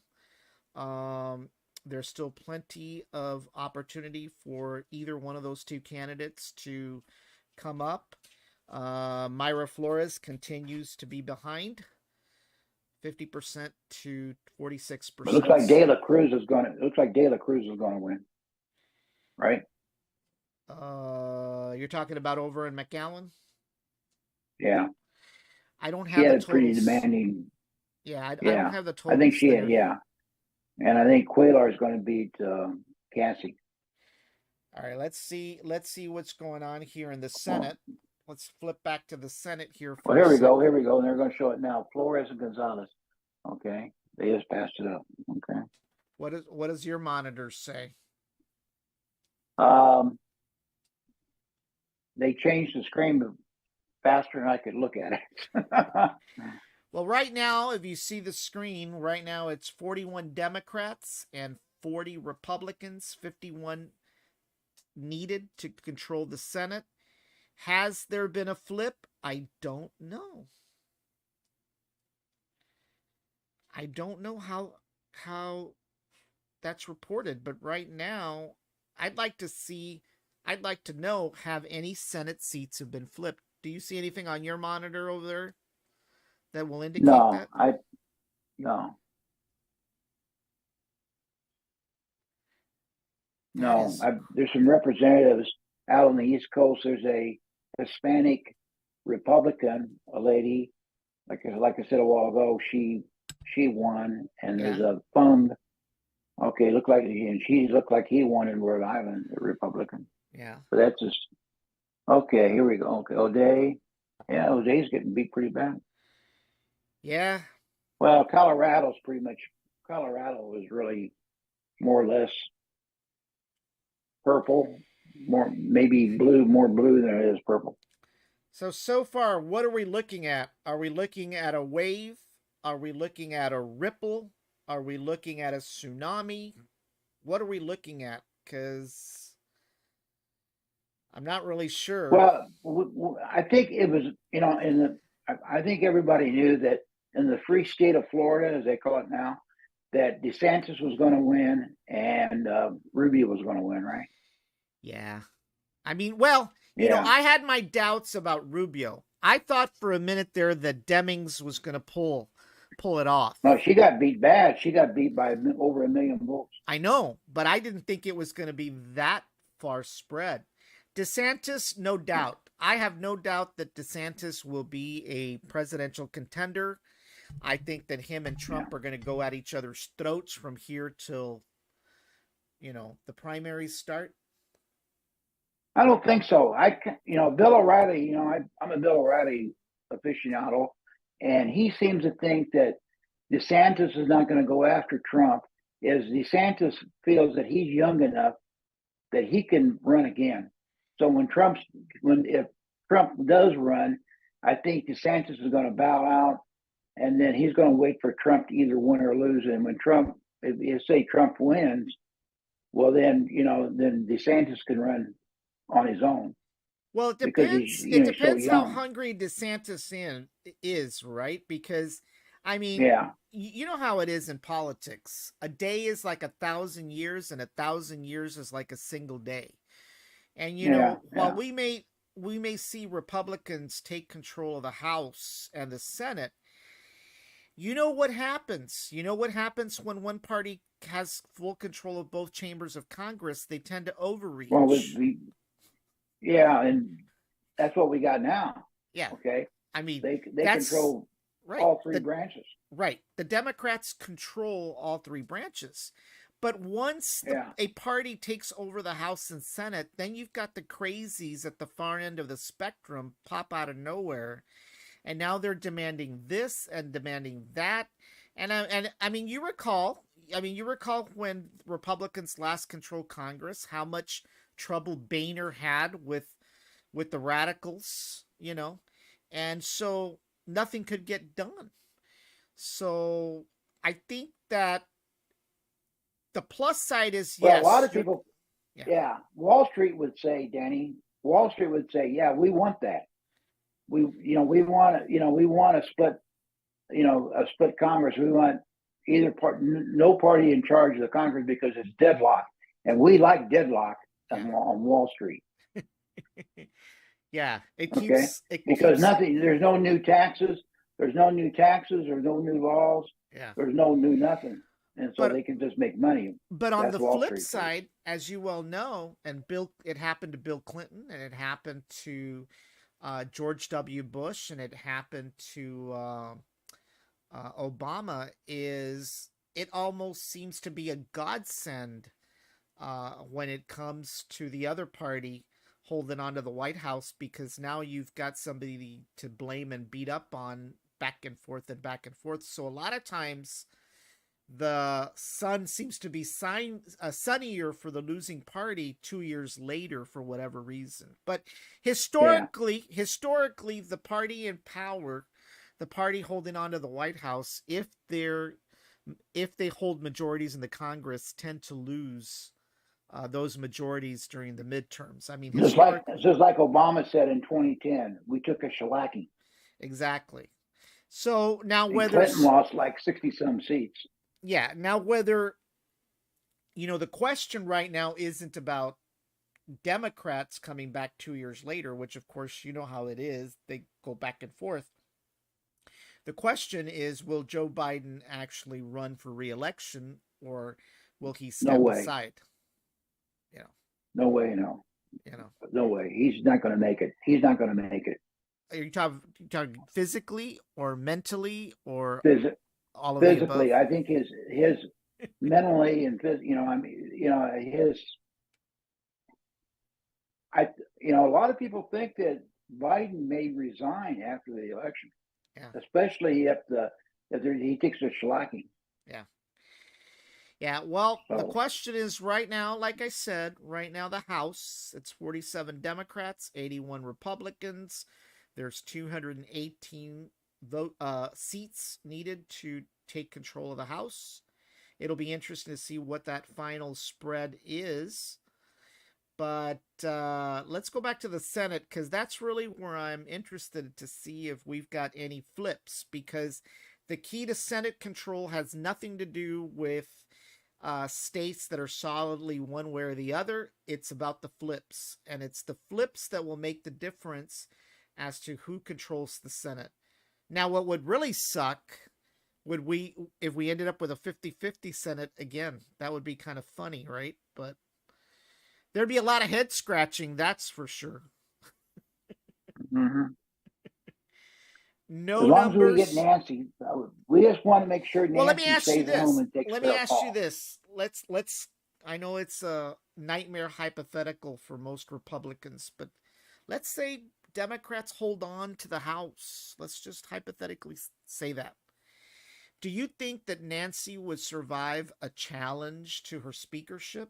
There's still plenty of opportunity for either one of those two candidates to come up. Mayra Flores continues to be behind, 50% to 46%. It looks like De La Cruz is going to win, right? You're talking about over in McAllen? Yeah. I don't have she had the a totals. Pretty demanding. I don't have the totals. I think she had, and I think Cuellar is going to beat Cassie. All right, let's see what's going on here in the Senate. Let's flip back to the Senate here. Well, here we go. And they're going to show it now. Flores and Gonzalez. Okay, they just passed it up. Okay. What does your monitors say? they changed the screen faster than I could look at it. Well, right now, if you see the screen, right now it's 41 Democrats and 40 Republicans, 51 needed to control the Senate. Has there been a flip? I don't know. I don't know how that's reported, but right now I'd like to know, have any Senate seats have been flipped. Do you see anything on your monitor over there that will indicate No, that? no, That no. is There's some representatives out on the East Coast. There's a Hispanic Republican, a lady, like I said a while ago. She won, and there's yeah. a Fung. Okay, she looked like he won in Rhode Island, a Republican. Yeah. But that's just okay. Here we go. Okay, O'Day. Yeah, O'Day's getting beat pretty bad. Yeah. Well, Colorado is really more or less purple, maybe blue, more blue than it is purple. So far, what are we looking at? Are we looking at a wave? Are we looking at a ripple? Are we looking at a tsunami? What are we looking at? Because I'm not really sure. Well, I think it was, I think everybody knew that in the free state of Florida, as they call it now, that DeSantis was going to win and Rubio was going to win, right? Yeah. I mean, well, Yeah. I had my doubts about Rubio. I thought for a minute there that Demings was going to pull it off. No, she got beat bad. She got beat by over 1 million votes. I know, but I didn't think it was going to be that far spread. DeSantis, no doubt. I have no doubt that DeSantis will be a presidential contender. I think that him and Trump are going to go at each other's throats from here till, the primaries start. I don't think so. Bill O'Reilly, I'm a Bill O'Reilly aficionado, and he seems to think that DeSantis is not going to go after Trump, as DeSantis feels that he's young enough that he can run again. So if Trump does run, I think DeSantis is going to bow out, and then he's going to wait for Trump to either win or lose. And when say Trump wins, well then then DeSantis can run on his own. Well, it Because depends. he's It depends so how young. hungry DeSantis is, right? Because, I mean, Yeah. you know how it is in politics. A day is like 1,000 years, and 1,000 years is like a single day. And while we may see Republicans take control of the House and the Senate, you know what happens? You know what happens when one party has full control of both chambers of Congress? They tend to overreach. Well, and that's what we got now. Yeah. Okay. I mean, they control all three branches. Right. The Democrats control all three branches. But once a party takes over the House and Senate, then you've got the crazies at the far end of the spectrum pop out of nowhere. And now they're demanding this and demanding that. And I mean, you recall when Republicans last controlled Congress, how much trouble Boehner had with the radicals, and so nothing could get done. So I think that the plus side is, yes. A lot of people, Wall Street would say, Danny, yeah, we want that. We want to split, a split Congress. We want no party in charge of the Congress because it's deadlock, and we like deadlock on Wall Street. Yeah, because there's no new taxes. There's no new laws. Yeah. There's no new nothing. And so they can just make money. But on the flip side, as you well know, it happened to Bill Clinton, and it happened to George W. Bush, and it happened to Obama, is it almost seems to be a godsend when it comes to the other party holding on to the White House, because now you've got somebody to blame and beat up on back and forth. So a lot of times the sun seems to be sunnier for the losing party 2 years later for whatever reason. But historically, the party in power, the party holding on to the White House, if they hold majorities in the Congress, tend to lose those majorities during the midterms. I mean, just like Obama said in 2010, we took a shellacking. Exactly. So now and whether Clinton lost like 60-some seats. Yeah, now whether the question right now isn't about Democrats coming back 2 years later, which of course you know how it is. They go back and forth. The question is, will Joe Biden actually run for re-election, or will he step aside? No way, no. No way. He's not going to make it. Are you talking physically or mentally or all of physically? the above? I think his mentally and a lot of people think that Biden may resign after the election, especially if he takes a shellacking. Yeah, well, the question is right now, like I said, right now the House, it's 47 Democrats, 81 Republicans. There's 218 seats needed to take control of the House. It'll be interesting to see what that final spread is. But let's go back to the Senate, because that's really where I'm interested to see if we've got any flips, because the key to Senate control has nothing to do with states that are solidly one way or the other. It's about the flips, and it's the flips that will make the difference as to who controls the Senate. Now, what would really suck if we ended up with a 50-50 Senate again. That would be kind of funny, right? But there'd be a lot of head scratching, that's for sure. Mm-hmm. No as long numbers. As we get Nancy, we just want to make sure Nancy stays home and takes care of Paul. Let me ask you this. Let's. I know it's a nightmare hypothetical for most Republicans, but let's say Democrats hold on to the House. Let's just hypothetically say that. Do you think that Nancy would survive a challenge to her speakership?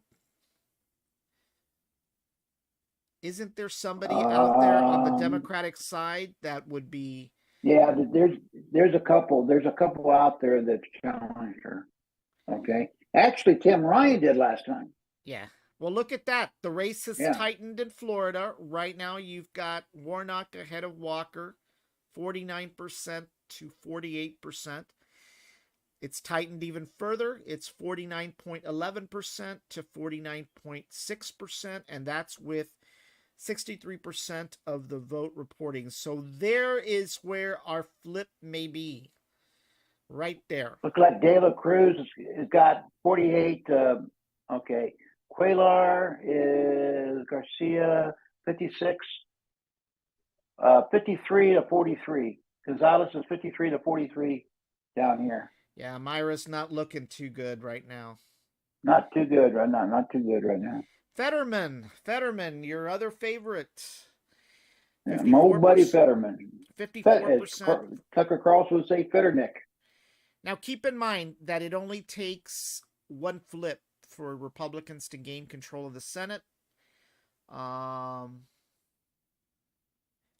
Isn't there somebody out there on the Democratic side that would be? Yeah, there's a couple out there that challenge her. Okay, actually, Tim Ryan did last time. Yeah. Well, look at that. The race has tightened in Florida. Right now, you've got Warnock ahead of Walker, 49% to 48%. It's tightened even further. It's 49.11% to 49.6%, and that's with 63% of the vote reporting. So there is where our flip may be. Right there. Looks like De La Cruz has got 48. Okay. Cuellar is Garcia, 56. 53 to 43. Gonzalez is 53 to 43 down here. Yeah, Myra's not looking too good right now. Not too good right now. Fetterman, your other favorite. My old buddy Fetterman. 54%. Tucker Carlson would say Fetternick. Now, keep in mind that it only takes one flip for Republicans to gain control of the Senate.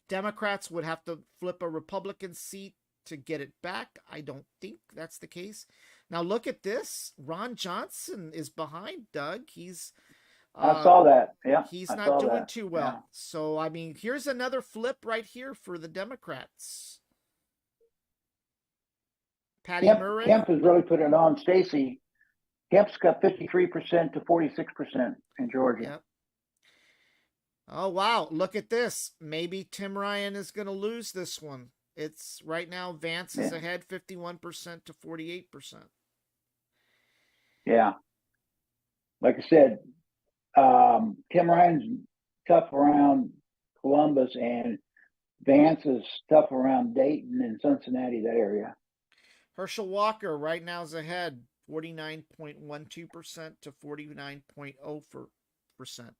Democrats would have to flip a Republican seat to get it back. I don't think that's the case. Now, look at this. Ron Johnson is behind Doug. I saw that. Yeah. He's not doing too well. Yeah. So, I mean, here's another flip right here for the Democrats. Patty Murray. Kemp has really put it on. Stacey. Kemp's got 53% to 46% in Georgia. Yep. Oh, wow. Look at this. Maybe Tim Ryan is going to lose this one. It's right now, Vance is ahead 51% to 48%. Yeah. Like I said, Tim Ryan's tough around Columbus, and Vance is tough around Dayton and Cincinnati, that area. Herschel Walker right now is ahead 49.12% to 49.04%.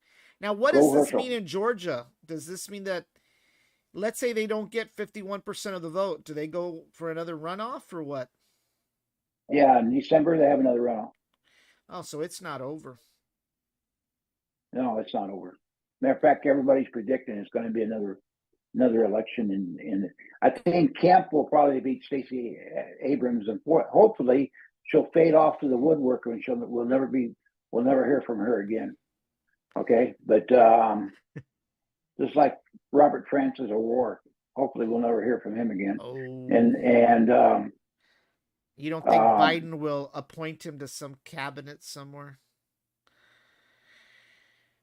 Now, what does this mean in Georgia? Does this mean that, let's say they don't get 51% of the vote, do they go for another runoff or what? Yeah, in December they have another runoff. Oh, so it's not over. No, it's not over. Matter of fact, everybody's predicting it's going to be another election, and I think Kemp will probably beat Stacey Abrams, and hopefully she'll fade off to the woodworker, and we'll never hear from her again. Okay, but just like Robert Francis O'Rourke, hopefully we'll never hear from him again. Oh. And you don't think Biden will appoint him to some cabinet somewhere?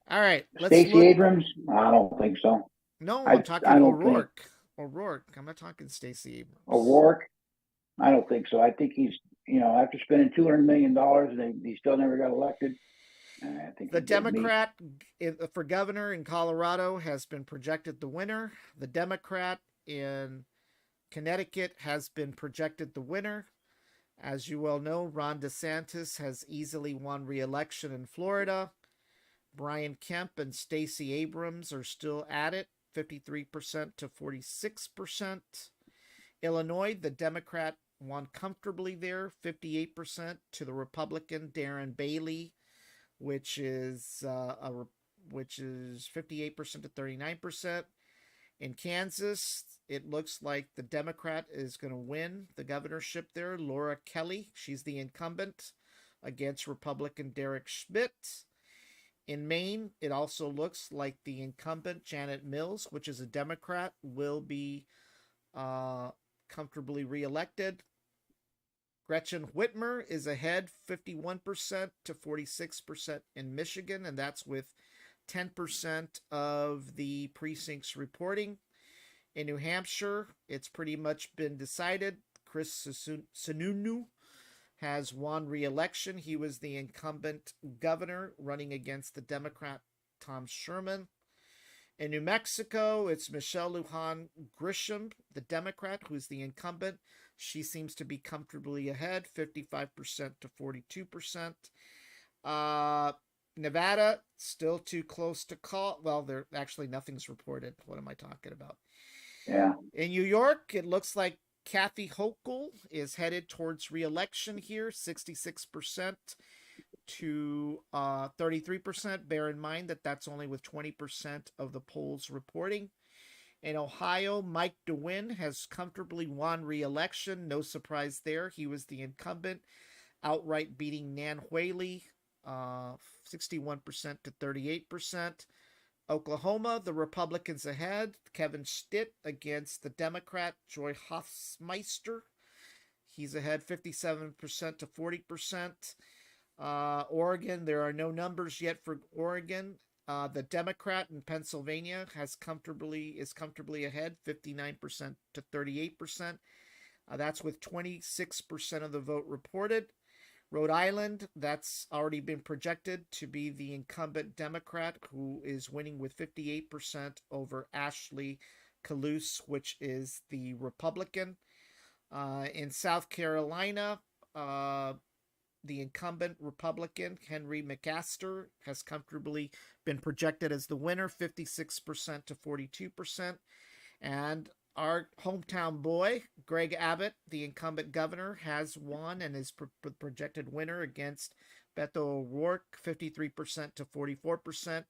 All right, let's Stacey look. Abrams, I don't think so. No, I'm talking O'Rourke. O'Rourke. I'm not talking Stacey Abrams. O'Rourke, I don't think so. I think he's, after spending $200 million and he still never got elected. I think the Democrat for governor in Colorado has been projected the winner. The Democrat in Connecticut has been projected the winner. As you well know, Ron DeSantis has easily won re-election in Florida. Brian Kemp and Stacey Abrams are still at it, 53% to 46%. Illinois, the Democrat won comfortably there, 58% to the Republican Darren Bailey, which is 58% to 39%. In Kansas, it looks like the Democrat is going to win the governorship there. Laura Kelly, she's the incumbent against Republican Derek Schmidt. In Maine, it also looks like the incumbent Janet Mills, which is a Democrat, will be comfortably reelected. Gretchen Whitmer is ahead 51% to 46% in Michigan, and that's with 10% of the precincts reporting. In New Hampshire, it's pretty much been decided. Chris Sununu has won re-election. He was the incumbent governor running against the Democrat Tom Sherman. In New Mexico, it's Michelle Lujan Grisham, the Democrat, who's the incumbent. She seems to be comfortably ahead, 55% to 42%. Nevada, still too close to call. Well, there actually nothing's reported. What am I talking about? Yeah. In New York, it looks like Kathy Hochul is headed towards re-election here, 66% to 33%. Bear in mind that that's only with 20% of the polls reporting. In Ohio, Mike DeWine has comfortably won re-election. No surprise there. He was the incumbent, outright beating Nan Whaley, 61% to 38%. Oklahoma, the Republicans ahead. Kevin Stitt against the Democrat, Joy Hofmeister. He's ahead 57% to 40%. Oregon, there are no numbers yet for Oregon. The Democrat in Pennsylvania is comfortably ahead, 59% to 38%. That's with 26% of the vote reported. Rhode Island, that's already been projected to be the incumbent Democrat, who is winning with 58% over Ashley Kalus, which is the Republican. In South Carolina, the incumbent Republican, Henry McMaster, has comfortably been projected as the winner, 56% to 42%. And our hometown boy, Greg Abbott, the incumbent governor, has won and is projected winner against Beto O'Rourke, 53% to 44%.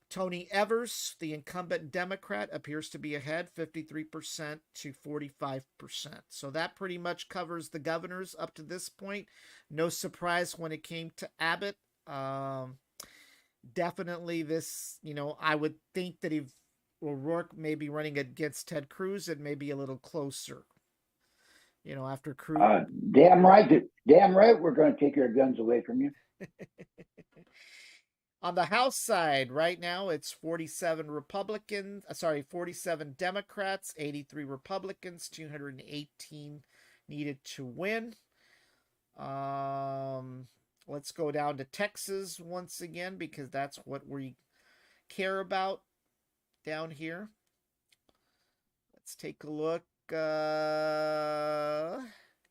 Tony Evers, the incumbent Democrat, appears to be ahead, 53% to 45%. So that pretty much covers the governors up to this point. No surprise when it came to Abbott. Definitely this, I would think that if O'Rourke may be running against Ted Cruz, it may be a little closer. After Cruz. Damn right. We're going to take your guns away from you. On the House side, right now, it's 47 Democrats, 83 Republicans, 218 needed to win. Let's go down to Texas once again, because that's what we care about down here. Let's take a look.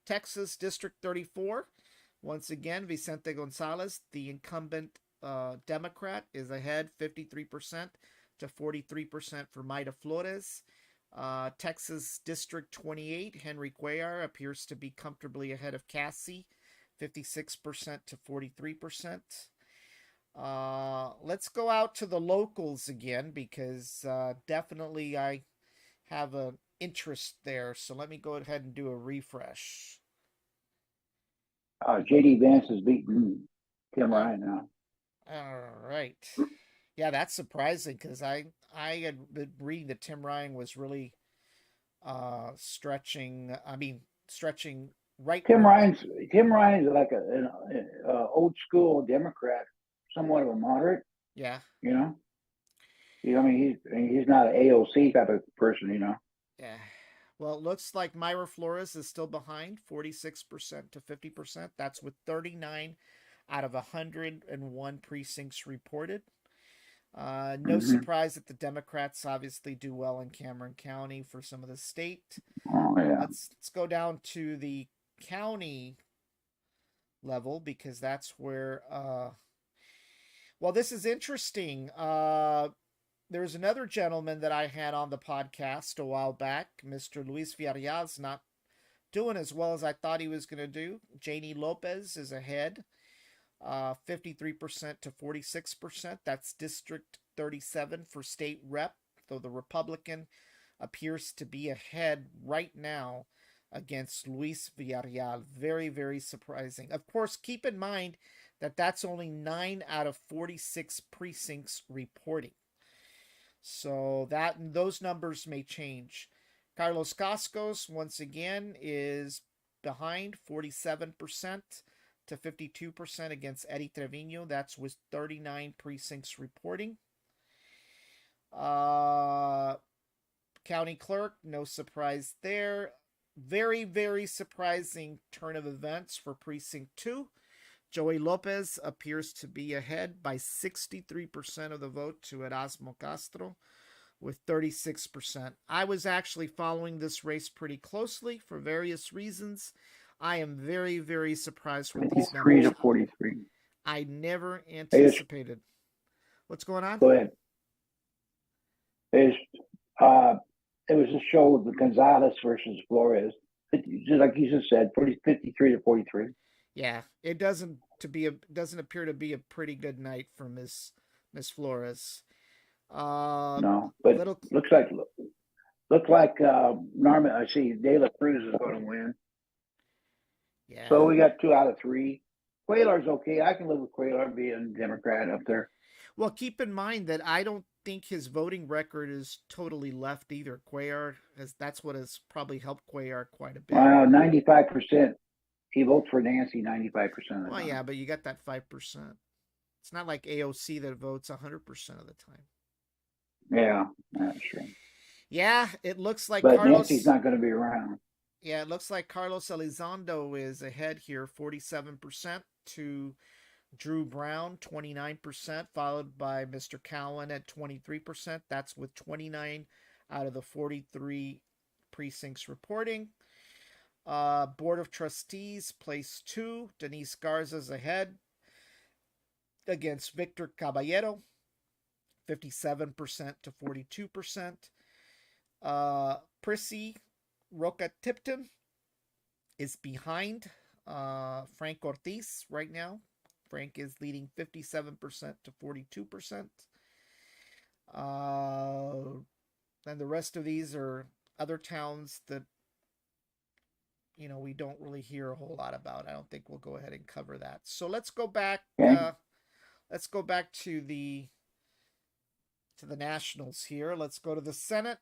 Texas District 34. Once again, Vicente Gonzalez, the incumbent Democrat, is ahead 53% to 43% for Maida Flores. Texas District 28, Henry Cuellar appears to be comfortably ahead of Cassie, 56% to 43%. Let's go out to the locals again because definitely I have an interest there. So let me go ahead and do a refresh. JD Vance is beating Tim Ryan now. All right. Yeah, that's surprising because I had been reading that Tim Ryan was really stretching. I mean, stretching right. Tim Ryan's like an old school Democrat, somewhat of a moderate. Yeah. You know. I mean, he's not an AOC type of person. You know. Yeah. Well, it looks like Myra Flores is still behind, 46% to 50%. That's with 39 out of 101 precincts reported. No surprise that the Democrats obviously do well in Cameron County for some of the state. Oh yeah. Let's go down to the county level because that's where. Well, this is interesting. There's another gentleman that I had on the podcast a while back, Mr. Luis Villarreal's not doing as well as I thought he was going to do. Janie Lopez is ahead, 53% to 46%. That's District 37 for state rep, though the Republican appears to be ahead right now against Luis Villarreal. Very, very surprising. Of course, keep in mind that that's only 9 out of 46 precincts reporting. So those numbers may change. Carlos Cascos, once again, is behind 47% to 52% against Eddie Trevino. That's with 39 precincts reporting. County clerk, no surprise there. Very, very surprising turn of events for Precinct 2. Joey Lopez appears to be ahead by 63% of the vote to Erasmo Castro with 36%. I was actually following this race pretty closely for various reasons. I am very, very surprised with these numbers. 53 to 43. I never anticipated. What's going on? Go ahead. It was a show with Gonzalez versus Flores. Just like you just said, 53 to 43. Yeah, it doesn't appear to be a pretty good night for Miss Flores. No, but looks like Norman. I see De La Cruz is going to win. Yeah. So we got 2 out of 3. Cuellar's okay. I can live with Cuellar being Democrat up there. Well, keep in mind that I don't think his voting record is totally left either. Cuellar that's what has probably helped Cuellar quite a bit. 95%. He votes for Nancy 95% of the time. Well, yeah, but you got that 5%. It's not like AOC that votes 100% of the time. Yeah, that's true. Yeah, it looks like But Nancy's not going to be around. Yeah, it looks like Carlos Elizondo is ahead here, 47% to Drew Brown, 29%, followed by Mr. Cowan at 23%. That's with 29 out of the 43 precincts reporting. Board of Trustees, place 2. Denise Garza's ahead against Victor Caballero, 57% to 42%. Prissy Roca Tipton is behind Frank Ortiz right now. Frank is leading 57% to 42%. And the rest of these are other towns that we don't really hear a whole lot about. I don't think we'll go ahead and cover that. So let's go back. Okay. Let's go back to the nationals here. Let's go to the Senate.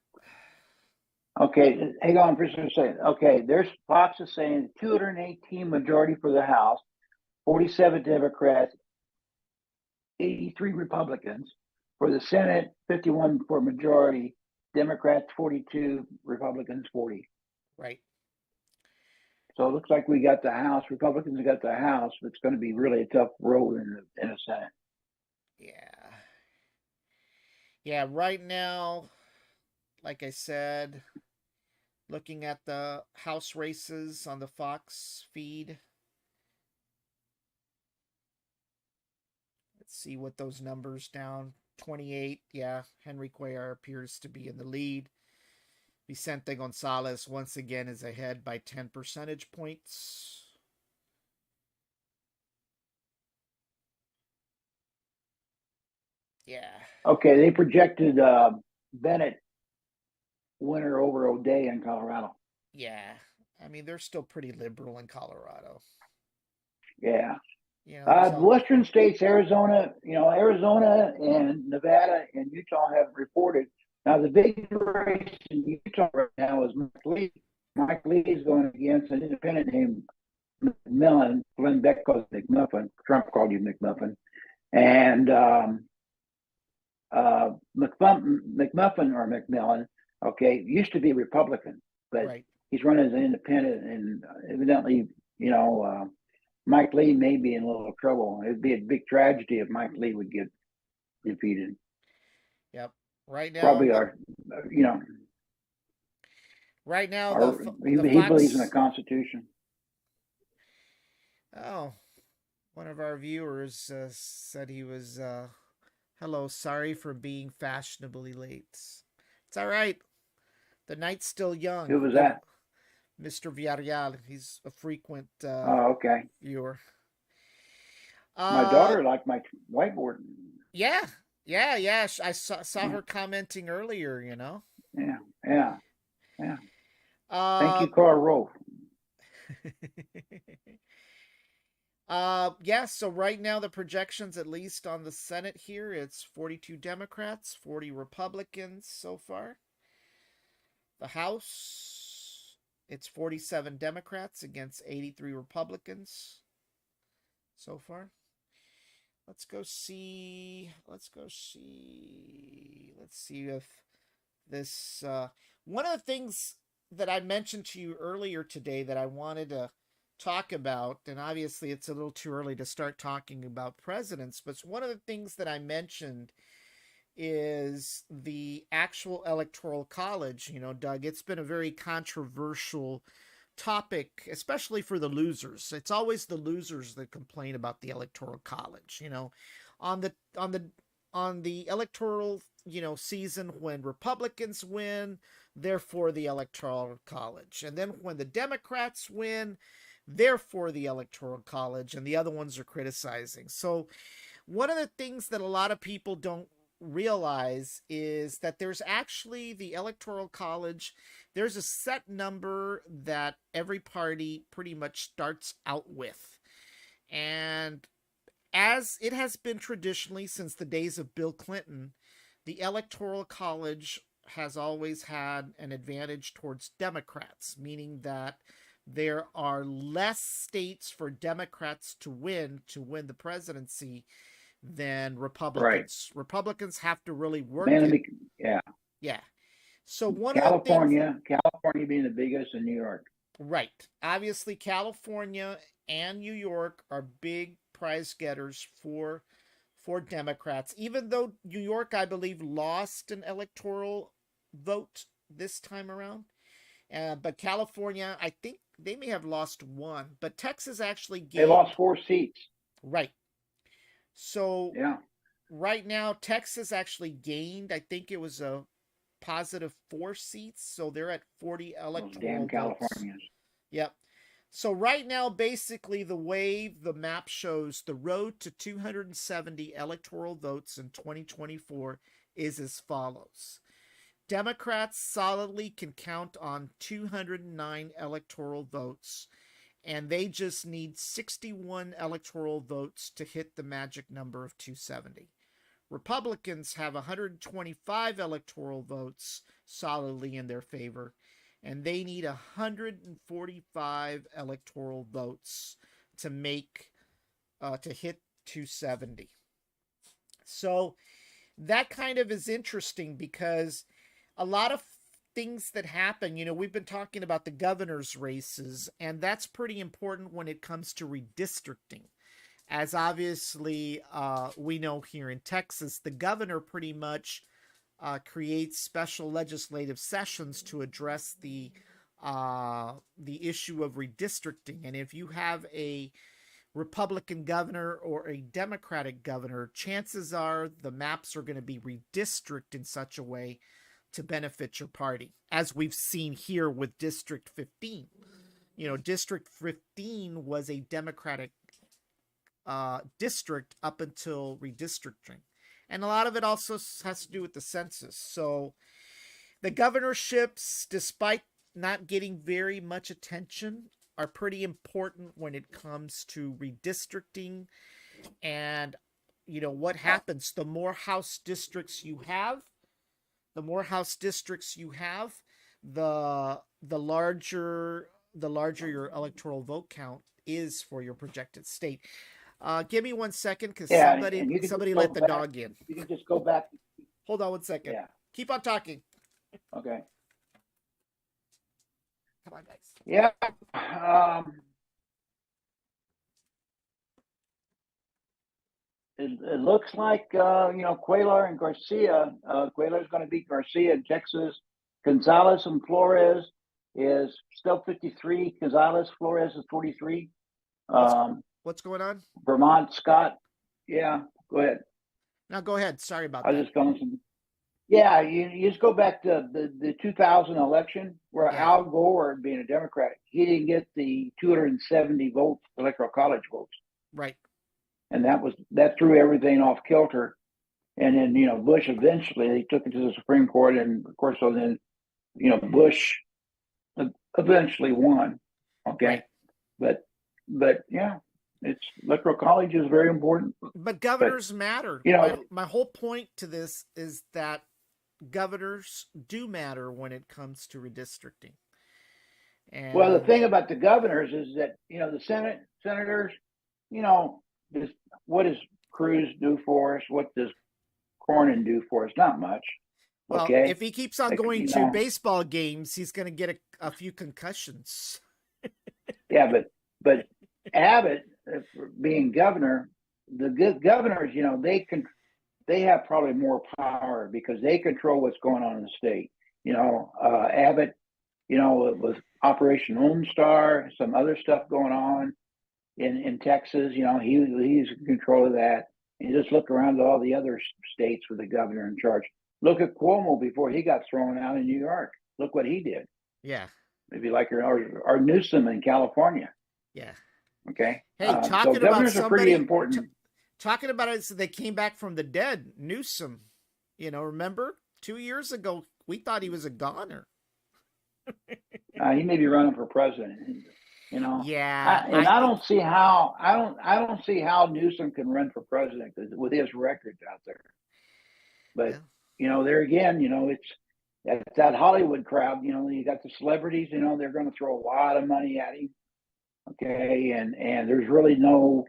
Okay, hang on for a second. Okay, there's Fox is saying 218 majority for the House, 47 Democrats, 83 Republicans. For the Senate, 51 for majority, Democrats 42, Republicans 40. Right. So it looks like we got the House. Republicans got the House. It's going to be really a tough road in the Senate. Yeah. Yeah, right now, like I said, looking at the House races on the Fox feed. Let's see what those numbers down. 28, yeah, Henry Cuellar appears to be in the lead. Vicente Gonzalez once again is ahead by 10 percentage points. Yeah. Okay, they projected Bennett winner over O'Day in Colorado. Yeah. I mean, they're still pretty liberal in Colorado. Yeah. You know, The western states, Arizona and Nevada and Utah have reported. Now, the big race in Utah right now is Mike Lee. Mike Lee is going against an independent named McMillan. Glenn Beck calls it McMuffin. Trump called you McMuffin. And McMuffin or McMillan, okay, used to be Republican, but right. he's running as an independent, and evidently, Mike Lee may be in a little trouble. It'd be a big tragedy if Mike Lee would get defeated. Yep. Right now, Probably right now, he Fox... believes in the Constitution. Oh, one of our viewers said he was, hello, sorry for being fashionably late. It's all right. The night's still young. Who was that? Mr. Villarreal. He's a frequent okay. viewer. My daughter liked my whiteboard. Yeah. I saw her commenting earlier, you know. Yeah. Thank you, Carl Rove. Yeah, so right now the projections, at least on the Senate here, it's 42 Democrats, 40 Republicans so far. The House, it's 47 Democrats against 83 Republicans so far. Let's see if this one of the things that I mentioned to you earlier today that I wanted to talk about, and obviously it's a little too early to start talking about presidents, but one of the things that I mentioned is the actual electoral college. You know, Doug, it's been a very controversial topic, especially for the losers. It's always the losers that complain about the electoral college. You know, on the electoral, season, when Republicans win, they're for the electoral college, and then when the Democrats win, they're for the electoral college, and the other ones are criticizing. So one of the things that a lot of people don't realize is that there's actually the electoral college. There's a set number that every party pretty much starts out with. And as it has been traditionally since the days of Bill Clinton, the electoral college has always had an advantage towards Democrats, meaning that there are less states for Democrats to win the presidency than Republicans. Right. Republicans have to really work it. Yeah. So one California being the biggest, in New York. Right. Obviously, California and New York are big prize getters for Democrats, even though New York, I believe, lost an electoral vote this time around. But California, I think they may have lost one, but Texas actually gained. They lost 4 seats. Right. So yeah. Right now, Texas actually gained, I think it was a positive 4 seats, so they're at 40 electoral votes. Californians. Yep. So right now, basically, the way the map shows, the road to 270 electoral votes in 2024 is as follows. Democrats solidly can count on 209 electoral votes, and they just need 61 electoral votes to hit the magic number of 270. Republicans have 125 electoral votes solidly in their favor, and they need 145 electoral votes to hit 270. So that kind of is interesting because a lot of things that happen, we've been talking about the governor's races, and that's pretty important when it comes to redistricting. As obviously we know here in Texas, the governor pretty much creates special legislative sessions to address the issue of redistricting. And if you have a Republican governor or a Democratic governor, chances are the maps are going to be redistricted in such a way to benefit your party, as we've seen here with District 15. District 15 was a Democratic district up until redistricting. And a lot of it also has to do with the census. So the governorships, despite not getting very much attention, are pretty important when it comes to redistricting. And what happens, the more House districts you have, the larger your electoral vote count is for your projected state. Give me 1 second, because somebody let the dog in. You can just go back. Hold on 1 second. Yeah. Keep on talking. Okay. Come on, guys. Yeah. It looks like Cuellar and Garcia. Cuellar is going to beat Garcia in Texas. Gonzalez and Flores is still 53. Gonzalez, Flores is 43. What's going on? Vermont, Scott. Yeah, go ahead. No, go ahead. Sorry about I that. was just going some. Yeah, you just go back to the 2000 election where Al Gore, being a Democrat, he didn't get the 270 votes, electoral college votes. Right. And that threw everything off kilter. And then, Bush eventually, they took it to the Supreme Court. And of course, so then, Bush eventually won. Okay. Right. But yeah, it's electoral college is very important. But governors matter. My whole point to this is that governors do matter when it comes to redistricting. And well, the thing about the governors is that, the senators, what does Cruz do for us? What does Cornyn do for us? Not much. Well, okay? If he keeps on going to baseball games, he's going to get a few concussions. Yeah, but Abbott, being governor, the governors, they have probably more power because they control what's going on in the state. Abbott, it was Operation Lone Star, some other stuff going on in Texas. He's in control of that. And just look around at all the other states with the governor in charge. Look at Cuomo before he got thrown out in New York. Look what he did. Yeah. Maybe like our Newsom in California. Yeah. Okay. Hey, so governors are pretty important. Talking about it, so they came back from the dead. Newsom, remember 2 years ago, we thought he was a goner. He may be running for president. Yeah. I don't see how Newsom can run for president with his records out there. But there again, it's that Hollywood crowd. You got the celebrities. They're going to throw a lot of money at him. Okay, and there's really no,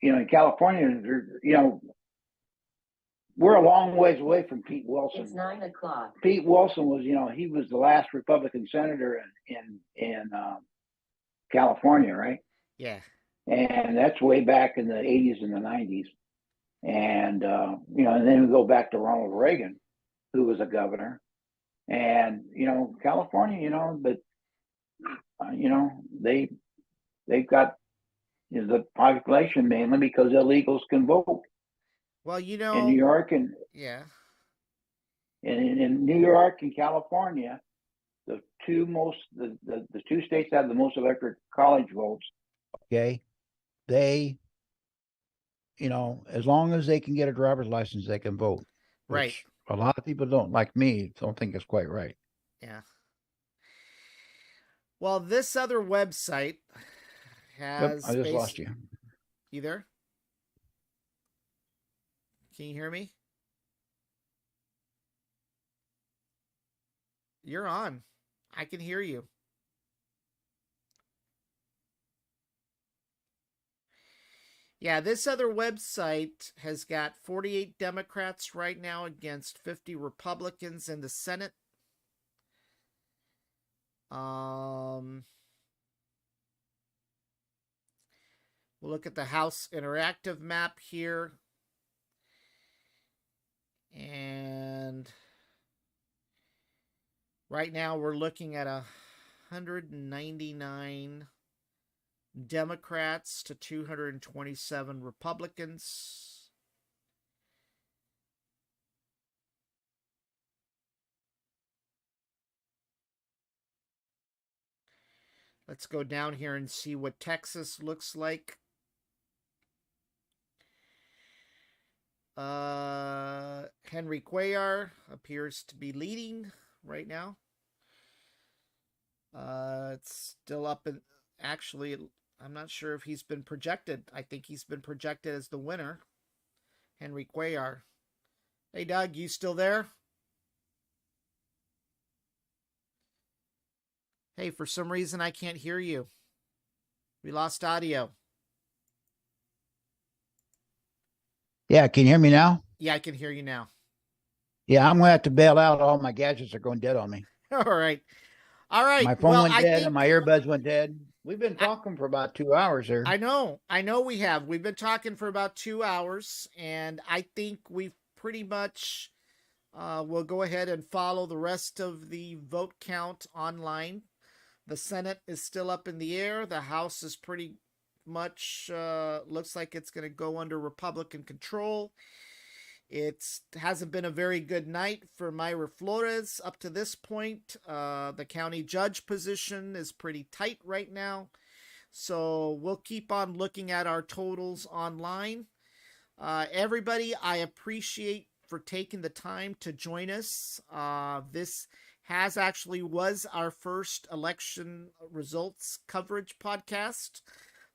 in California, we're a long ways away from Pete Wilson. It's 9 o'clock. Pete Wilson was, he was the last Republican senator in California, right? Yeah. And that's way back in the 80s and the 90s. And, and then we go back to Ronald Reagan, who was a governor. And, California, but, they've got the population mainly because illegals can vote. Well, in New York and yeah, in New York and California, the two states that have the most electoral college votes. Okay, they, as long as they can get a driver's license, they can vote. Right. A lot of people don't think it's quite right. Yeah. Well, this other website has. Yep, I just lost you. You there? Can you hear me? You're on. I can hear you. Yeah, this other website has got 48 Democrats right now against 50 Republicans in the Senate. We'll look at the House interactive map here. And right now we're looking at 199 Democrats to 227 Republicans. Let's go down here and see what Texas looks like. Henry Cuellar appears to be leading right now. It's still up in, actually, I'm not sure if he's been projected. I think he's been projected as the winner. Henry Cuellar. Hey, Doug, you still there? Hey, for some reason I can't hear you. We lost audio. Yeah, can you hear me now? Yeah, I can hear you now. Yeah, I'm going to have to bail out. All my gadgets are going dead on me. All right. All right. My phone well, went I dead think and my earbuds went dead. We've been talking for about 2 hours here. I know we have. We've been talking for about 2 hours, and I think we've pretty much we'll go ahead and follow the rest of the vote count online. The Senate is still up in the air. The House is pretty much looks like it's going to go under Republican control. It hasn't been a very good night for Mayra Flores up to this point. The county judge position is pretty tight right now. So we'll keep on looking at our totals online. Everybody, I appreciate for taking the time to join us. This was our first election results coverage podcast.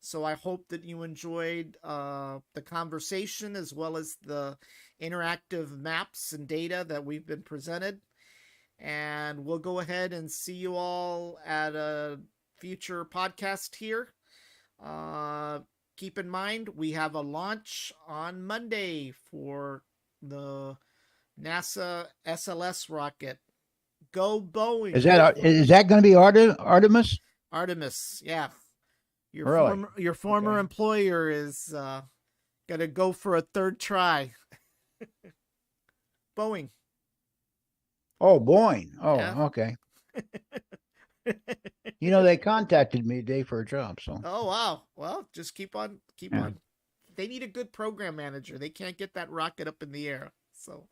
So I hope that you enjoyed the conversation as well as the interactive maps and data that we've been presented. And we'll go ahead and see you all at a future podcast here. Keep in mind, we have a launch on Monday for the NASA SLS rocket. Go Boeing. Is that going to be Artemis? Artemis, yeah. Really? Your former employer is going to go for a third try. Boeing. Oh, Boeing. Oh, Yeah. Okay. They contacted me today for a job. So. Oh, wow. Well, just keep on. Yeah. They need a good program manager. They can't get that rocket up in the air. So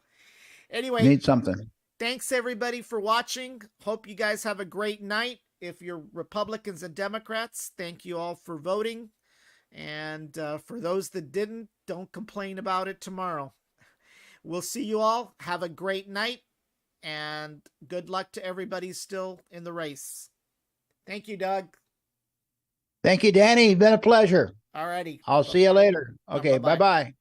anyway, Need something. Thanks everybody for watching. Hope you guys have a great night. If you're Republicans and Democrats, thank you all for voting. And for those that didn't, don't complain about it tomorrow. We'll see you all. Have a great night. And good luck to everybody still in the race. Thank you, Doug. Thank you, Danny. It's been a pleasure. All righty. I'll see you later. Okay, Bye-bye. bye-bye.